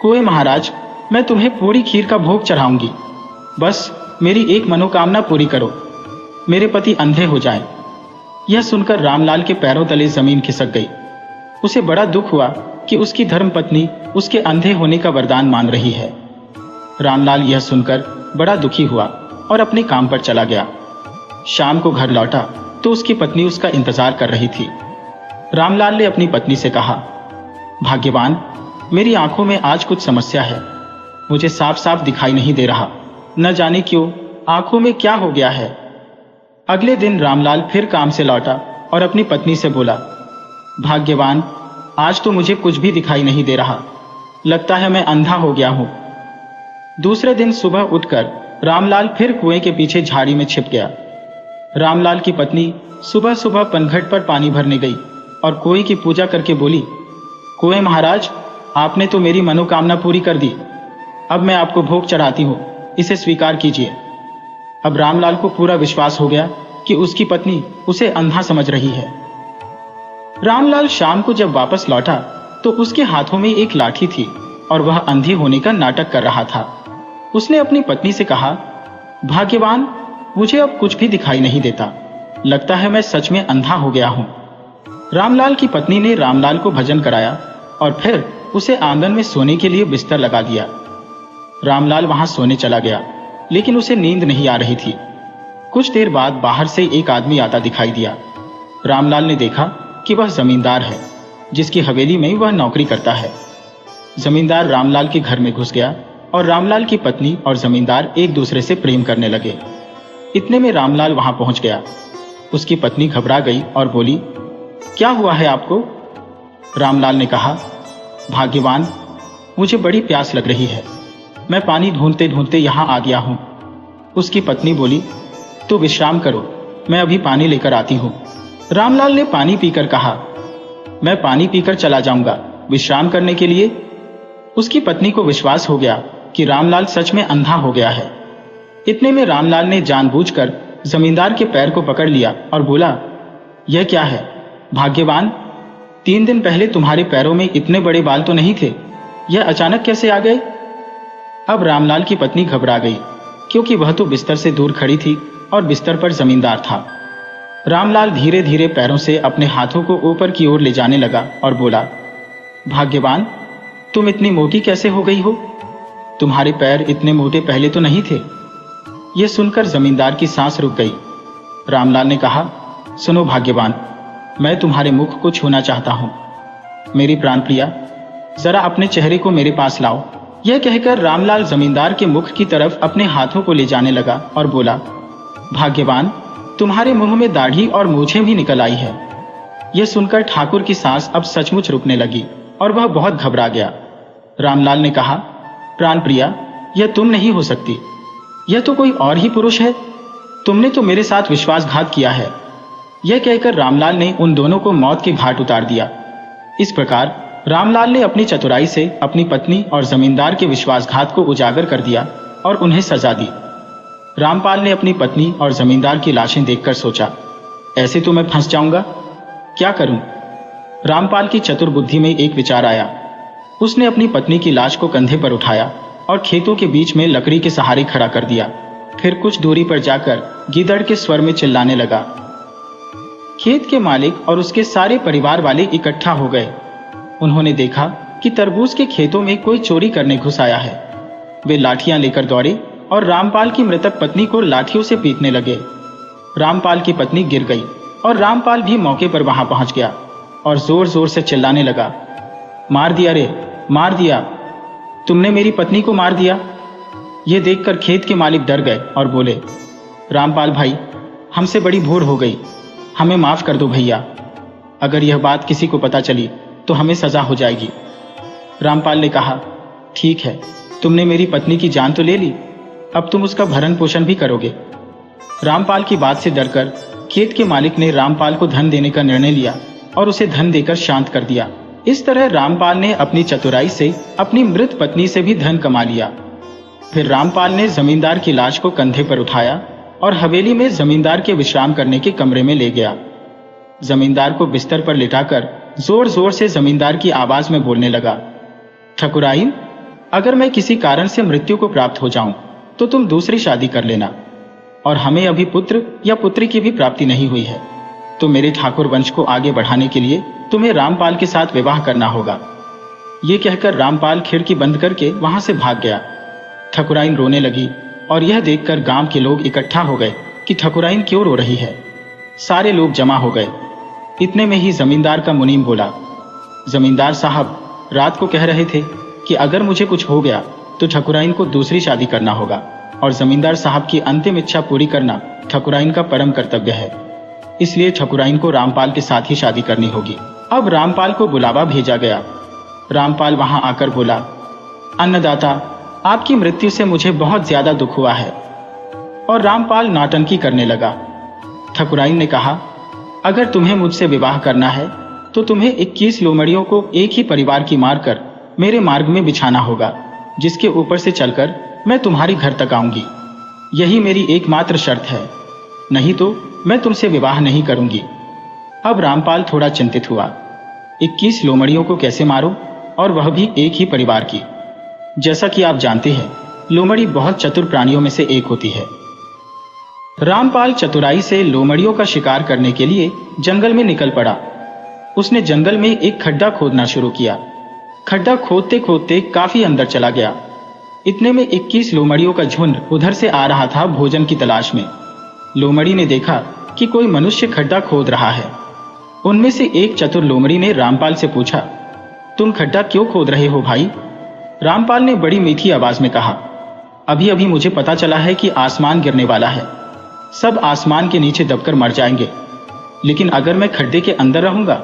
कुएं महाराज, मैं तुम्हें पूरी खीर का भोग चढ़ाऊंगी, बस मेरी एक मनोकामना पूरी करो, मेरे पति अंधे हो जाएं। यह सुनकर रामलाल के पैरों तले जमीन खिसक गई। उसे बड़ा दुख हुआ कि उसकी धर्मपत्नी उसके अंधे होने का वरदान मान रही है। रामलाल यह सुनकर बड़ा दुखी हुआ और अपने काम पर चला गया। शाम को घर लौटा तो उसकी पत्नी उसका इंतजार कर रही थी। रामलाल ने अपनी पत्नी से कहा, भाग्यवान, मेरी आंखों में आज कुछ समस्या है, मुझे साफ साफ दिखाई नहीं दे रहा, न जाने क्यों आंखों में क्या हो गया है। अगले दिन रामलाल फिर काम से लौटा और अपनी पत्नी से बोला, भाग्यवान, आज तो मुझे कुछ भी दिखाई नहीं दे रहा, लगता है मैं अंधा हो गया हूं। दूसरे दिन सुबह उठकर रामलाल फिर कुएं के पीछे झाड़ी में छिप गया। रामलाल की पत्नी सुबह सुबह पनघट पर पानी भरने गई और कुएं की पूजा करके बोली, कुएं महाराज, आपने तो मेरी मनोकामना पूरी कर दी, अब मैं आपको भोग चढ़ाती हूं, इसे स्वीकार कीजिए। अब रामलाल को पूरा विश्वास हो गया कि उसकी पत्नी उसे अंधा समझ रही है। रामलाल शाम को जब वापस लौटा तो उसके हाथों में एक लाठी थी और वह अंधे होने का नाटक कर रहा था। उसने अपनी पत्नी से कहा, भाग्यवान, मुझे अब कुछ भी दिखाई नहीं देता, लगता है मैं सच में अंधा हो गया हूं। रामलाल की पत्नी ने रामलाल को भजन कराया और फिर उसे आंगन में सोने के लिए बिस्तर लगा दिया। रामलाल वहां सोने चला गया, लेकिन उसे नींद नहीं आ रही थी। कुछ देर बाद बाहर से एक आदमी आता दिखाई दिया। रामलाल ने देखा कि वह जमींदार है, जिसकी हवेली में वह नौकरी करता है। जमींदार रामलाल के घर में घुस गया और रामलाल की पत्नी और जमींदार एक दूसरे से प्रेम करने लगे। इतने में रामलाल वहां पहुंच गया। उसकी पत्नी घबरा गई और बोली, क्या हुआ है आपको? रामलाल ने कहा, भाग्यवान, मुझे बड़ी प्यास लग रही है, मैं पानी ढूंढते ढूंढते यहां आ गया हूं। उसकी पत्नी बोली, तो विश्राम करो, मैं अभी पानी लेकर आती हूं। रामलाल ने पानी पीकर कहा, मैं पानी पीकर चला जाऊंगा, विश्राम करने के लिए। उसकी पत्नी को विश्वास हो गया कि रामलाल सच में अंधा हो गया है। इतने में रामलाल ने जानबूझकर जमींदार के पैर को पकड़ लिया और बोला, यह क्या है भाग्यवान, 3 दिन पहले तुम्हारे पैरों में इतने बड़े बाल तो नहीं थे, यह अचानक कैसे आ गए? अब रामलाल की पत्नी घबरा गई, क्योंकि वह तो बिस्तर से दूर खड़ी थी और बिस्तर पर जमींदार था। रामलाल धीरे धीरे पैरों से अपने हाथों को ऊपर की ओर ले जाने लगा और बोला, भाग्यवान, तुम इतनी मोटी कैसे हो गई हो? तुम्हारे पैर इतने मोटे पहले तो नहीं थे। यह सुनकर जमींदार की सांस रुक गई। रामलाल ने कहा, सुनो भाग्यवान, मैं तुम्हारे मुख को छूना चाहता हूं। मेरी प्राणप्रिया, जरा अपने चेहरे को मेरे पास लाओ। यह कहकर रामलाल जमींदार के मुख की तरफ अपने हाथों को ले जाने लगा और बोला, भाग्यवान, तुम्हारे मुंह में दाढ़ी और मूछें भी निकल आई है। यह सुनकर ठाकुर की सांस अब सचमुच रुकने लगी और वह बहुत घबरा गया। रामलाल ने कहा, प्राण प्रिया, यह तुम नहीं हो सकती, यह तो कोई और ही पुरुष है। तुमने तो मेरे साथ विश्वासघात किया है। यह कहकर रामलाल ने उन दोनों को मौत के घाट उतार दिया। इस प्रकार रामलाल ने अपनी चतुराई से अपनी पत्नी और जमींदार के विश्वासघात को उजागर कर दिया और उन्हें सजा दी। रामपाल ने अपनी पत्नी और जमींदार की लाशें देखकर सोचा, ऐसे तो मैं फंस जाऊंगा, क्या करूं? रामपाल की चतुर बुद्धि में एक विचार आया। उसने अपनी पत्नी की लाश को कंधे पर उठाया और खेतों के बीच में लकड़ी के सहारे खड़ा कर दिया। फिर कुछ दूरी पर जाकर गीदड़ के स्वर में चिल्लाने लगा। खेत के मालिक और उसके सारे परिवार वाले इकट्ठा हो गए। उन्होंने देखा कि तरबूज के खेतों में कोई चोरी करने घुस आया है। वे लाठियां लेकर दौड़े और रामपाल की मृतक पत्नी को लाठियों से पीटने लगे। रामपाल की पत्नी गिर गई और रामपाल भी मौके पर वहां पहुंच गया और जोर जोर से चिल्लाने लगा, मार दिया रे, मार दिया, तुमने मेरी पत्नी को मार दिया। यह देखकर खेत के मालिक डर गए और बोले, रामपाल भाई, हमसे बड़ी भूल हो गई, हमें माफ कर दो भैया। अगर यह बात किसी को पता चली तो हमें सजा हो जाएगी। रामपाल ने कहा, ठीक है, तुमने मेरी पत्नी की जान तो ले ली, अब तुम उसका भरण पोषण भी करोगे। रामपाल की बात से डरकर खेत के मालिक ने रामपाल को धन देने का निर्णय लिया और उसे धन देकर शांत कर दिया। इस तरह रामपाल ने अपनी चतुराई से अपनी मृत पत्नी से भी धन कमा लिया। फिर रामपाल ने जमींदार की लाश को कंधे पर उठाया और हवेली में जमींदार के विश्राम करने के कमरे में ले गया। जमींदार को बिस्तर पर लिटाकर जोर जोर से जमींदार की आवाज में बोलने लगा, ठकुराइन, अगर मैं किसी कारण से मृत्यु को प्राप्त हो जाऊं तो तुम दूसरी शादी कर लेना, और हमें अभी पुत्र या पुत्री की भी प्राप्ति नहीं हुई है, तो मेरे ठाकुर वंश को आगे बढ़ाने के लिए तुम्हें रामपाल के साथ विवाह करना होगा। ये कहकर रामपाल खिड़की बंद करके वहां से भाग गया। ठकुराइन रोने लगी और यह देखकर गांव के लोग इकट्ठा हो गए कि ठकुराइन क्यों रो रही है। सारे लोग जमा हो गए। इतने में ही जमींदार का मुनीम बोला, जमींदार साहब, रात को कह रहे थे कि अगर मुझे कुछ हो गया तो ठकुराइन को दूसरी शादी करना होगा, और जमींदार साहब की अंतिम इच्छा पूरी करना ठकुराइन का परम कर्तव्य है, इसलिए ठकुराइन को रामपाल के साथ ही शादी करनी होगी। अब रामपाल को बुलावा भेजा गया। रामपाल वहां आकर बोला, अन्नदाता, आपकी मृत्यु से मुझे बहुत ज्यादा दुख हुआ है। और रामपाल नौटंकी करने लगा। ठकुराइन ने कहा, अगर तुम्हें मुझसे विवाह करना है तो तुम्हें 21 लोमड़ियों को एक ही परिवार की मारकर मेरे मार्ग में बिछाना होगा, जिसके ऊपर से चलकर मैं तुम्हारे घर तक आऊंगी। यही मेरी एकमात्र शर्त है, नहीं तो मैं तुमसे विवाह नहीं करूंगी। अब रामपाल थोड़ा चिंतित हुआ। 21 लोमड़ियों को कैसे मारो, और वह भी एक ही परिवार की। जैसा कि आप जानते हैं, लोमड़ी बहुत चतुर प्राणियों में से एक होती है। रामपाल चतुराई से लोमड़ियों का शिकार करने के लिए जंगल में निकल पड़ा। उसने जंगल में एक खड्डा खोदना शुरू किया। खड्डा खोदते खोदते काफी अंदर चला गया। इतने में 21 लोमड़ियों का झुंड उधर से आ रहा था भोजन की तलाश में। लोमड़ी ने देखा कि कोई मनुष्य खड्डा खोद रहा है। उनमें से एक चतुर लोमड़ी ने रामपाल से पूछा, तुम खड्डा क्यों खोद रहे हो भाई? रामपाल ने बड़ी मीठी आवाज में कहा, अभी अभी मुझे पता चला है कि आसमान गिरने वाला है। सब आसमान के नीचे दबकर मर जाएंगे, लेकिन अगर मैं खड्डे के अंदर रहूंगा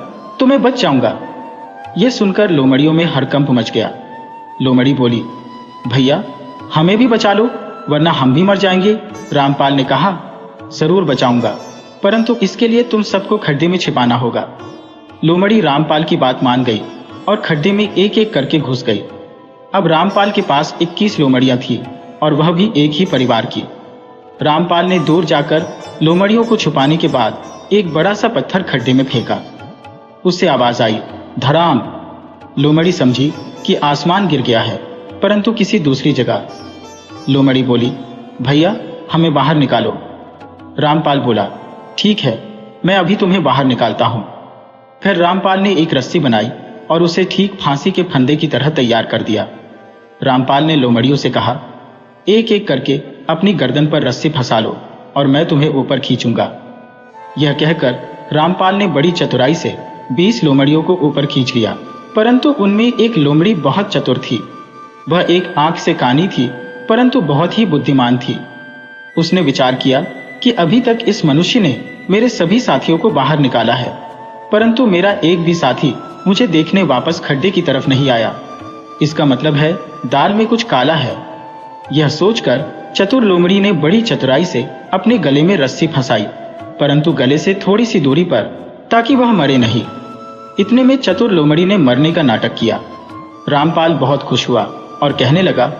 तो मैं बच जाऊंगा। यह सुनकर लोमड़ियों में हड़कंप मच गया। लोमड़ी बोली, भैया, हमें भी बचा लो, वरना हम भी मर जाएंगे। रामपाल ने कहा, जरूर बचाऊंगा, परंतु इसके लिए तुम सबको खड्डे में छिपाना होगा। लोमड़ी रामपाल की बात मान गई और खड्डे में एक एक करके घुस गई। अब रामपाल के पास 21 लोमड़ियां थी, और वह भी एक ही परिवार की। रामपाल ने दूर जाकर लोमड़ियों को छुपाने के बाद एक बड़ा सा पत्थर खड्डे में फेंका। उससे आवाज आई, धड़ाम। लोमड़ी समझी कि आसमान गिर गया है, परंतु किसी दूसरी जगह। लोमड़ी बोली, भैया, हमें बाहर निकालो। रामपाल बोला, ठीक है, मैं अभी तुम्हें बाहर निकालता हूं। फिर रामपाल ने एक रस्सी बनाई और उसे ठीक फांसी के फंदे की तरह तैयार कर दिया। रामपाल ने लोमड़ियों से कहा, एक एक करके अपनी गर्दन पर रस्सी फंसा लो और मैं तुम्हें ऊपर खींचूंगा। यह कहकर रामपाल ने बड़ी चतुराई से 20 लोमड़ियों को ऊपर खींच लिया परंतु उनमें एक लोमड़ी बहुत चतुर थी। वह एक आंख से कानी थी, परंतु बहुत ही बुद्धिमान थी। उसने विचार किया कि अभी तक इस मनुष्य ने मेरे सभी साथियों को बाहर निकाला है, परंतु मेरा एक भी साथी मुझे देखने वापस खड्डे की तरफ नहीं आया। इसका मतलब है दाल में कुछ काला है। यह सोचकर चतुर लोमड़ी ने बड़ी चतुराई से अपने गले में रस्सी फंसाई, परंतु गले से थोड़ी सी दूरी पर, ताकि वह मरे नहीं। इतने में चतुर लोमड़ी ने मरने का नाटक किया। रामपाल बहुत खुश हुआ और कहने लगा,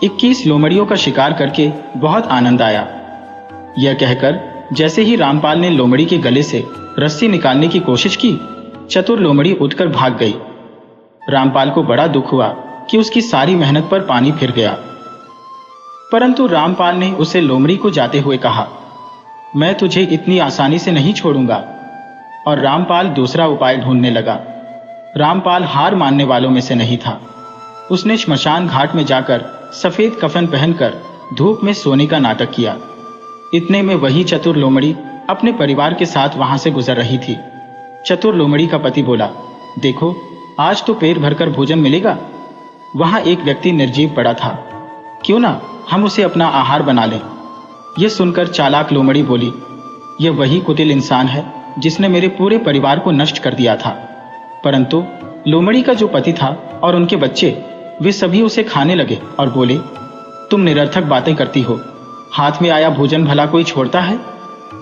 21 लोमड़ियों का शिकार करके बहुत आनंद आया। यह कहकर जैसे ही रामपाल ने लोमड़ी के गले से रस्सी निकालने की कोशिश की, चतुर लोमड़ी उठकर भाग गई। रामपाल को बड़ा दुख हुआ कि उसकी सारी मेहनत पर पानी फिर गया। परंतु रामपाल ने उसे लोमड़ी को जाते हुए कहा, मैं तुझे इतनी आसानी से नहीं छोड़ूंगा। और रामपाल दूसरा उपाय ढूंढने लगा। रामपाल हार मानने वालों में से नहीं था। उसने श्मशान घाट में जाकर सफेद कफन पहनकर धूप में सोने का नाटक किया। इतने में वही चतुर लोमड़ी अपने परिवार के साथ वहां से गुजर रही थी। चतुर लोमड़ी का पति बोला, देखो, आज तो पेट भरकर भोजन मिलेगा। वहां एक व्यक्ति निर्जीव पड़ा था, क्यों ना हम उसे अपना आहार बना लें। यह सुनकर चालाक लोमड़ी बोली, यह वही कुटिल इंसान है जिसने मेरे पूरे परिवार को नष्ट कर दिया था। परंतु लोमड़ी का जो पति था और उनके बच्चे, वे सभी उसे खाने लगे और बोले, तुम निरर्थक बातें करती हो, हाथ में आया भोजन भला कोई छोड़ता है।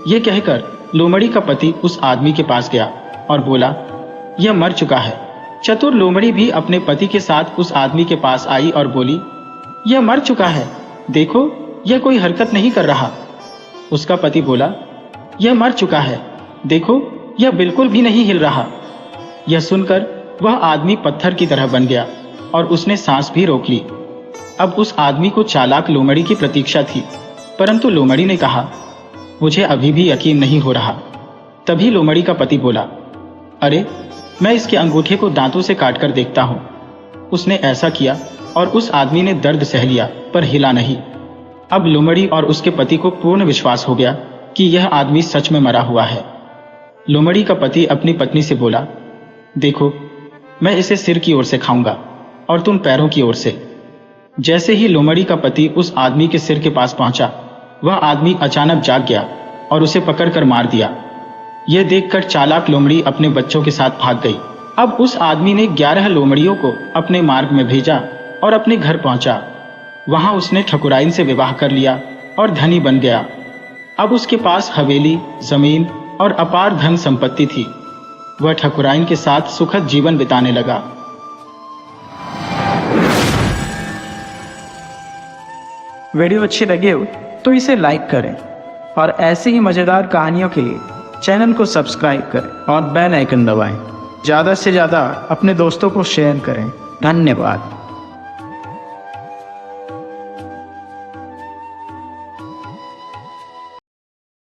यह कहकर लोमड़ी का पति उस आदमी के पास गया और बोला, यह मर चुका है। चतुर लोमड़ी भी अपने पति के साथ उस आदमी के पास आई और बोली, यह मर चुका है, देखो, यह कोई हरकत नहीं कर रहा। उसका पति बोला, यह मर चुका है, देखो, यह बिल्कुल भी नहीं हिल रहा। यह सुनकर वह आदमी पत्थर की तरह बन गया और उसने सांस भी रोक ली। अब उस आदमी को चालाक लोमड़ी की प्रतीक्षा थी, परंतु लोमड़ी ने कहा, मुझे अभी भी यकीन नहीं हो रहा। तभी लोमड़ी का पति बोला, अरे, मैं इसके अंगूठे को दांतों से काटकर देखता हूं। उसने ऐसा किया और उस आदमी ने दर्द सह लिया पर हिला नहीं। अब लोमड़ी और उसके पति को पूर्ण विश्वास हो गया कि यह आदमी सच में मरा हुआ है। लोमड़ी का पति अपनी पत्नी से बोला, देखो, मैं इसे सिर की ओर से खाऊंगा और तुम पैरों की ओर से। जैसे ही लोमड़ी का पति उस आदमी के सिर के पास पहुंचा, वह आदमी अचानक जाग गया और उसे पकड़कर मार दिया। यह देखकर चालाक लोमड़ी अपने बच्चों के साथ भाग गई। अब उस आदमी ने 11 लोमड़ियों को अपने मार्ग में भेजा और अपने घर पहुंचा। वहां उसने ठकुराइन से विवाह कर लिया और धनी बन गया। अब उसके पास हवेली, जमीन और अपार धन संपत्ति थी। वह ठकुराइन के साथ सुखद जीवन बिताने लगा। वीडियो अच्छी लगे हो तो इसे लाइक करें और ऐसे ही मज़ेदार कहानियों के लिए चैनल को सब्सक्राइब करें और बेल आइकन दबाएं। ज़्यादा से ज़्यादा अपने दोस्तों को शेयर करें। धन्यवाद।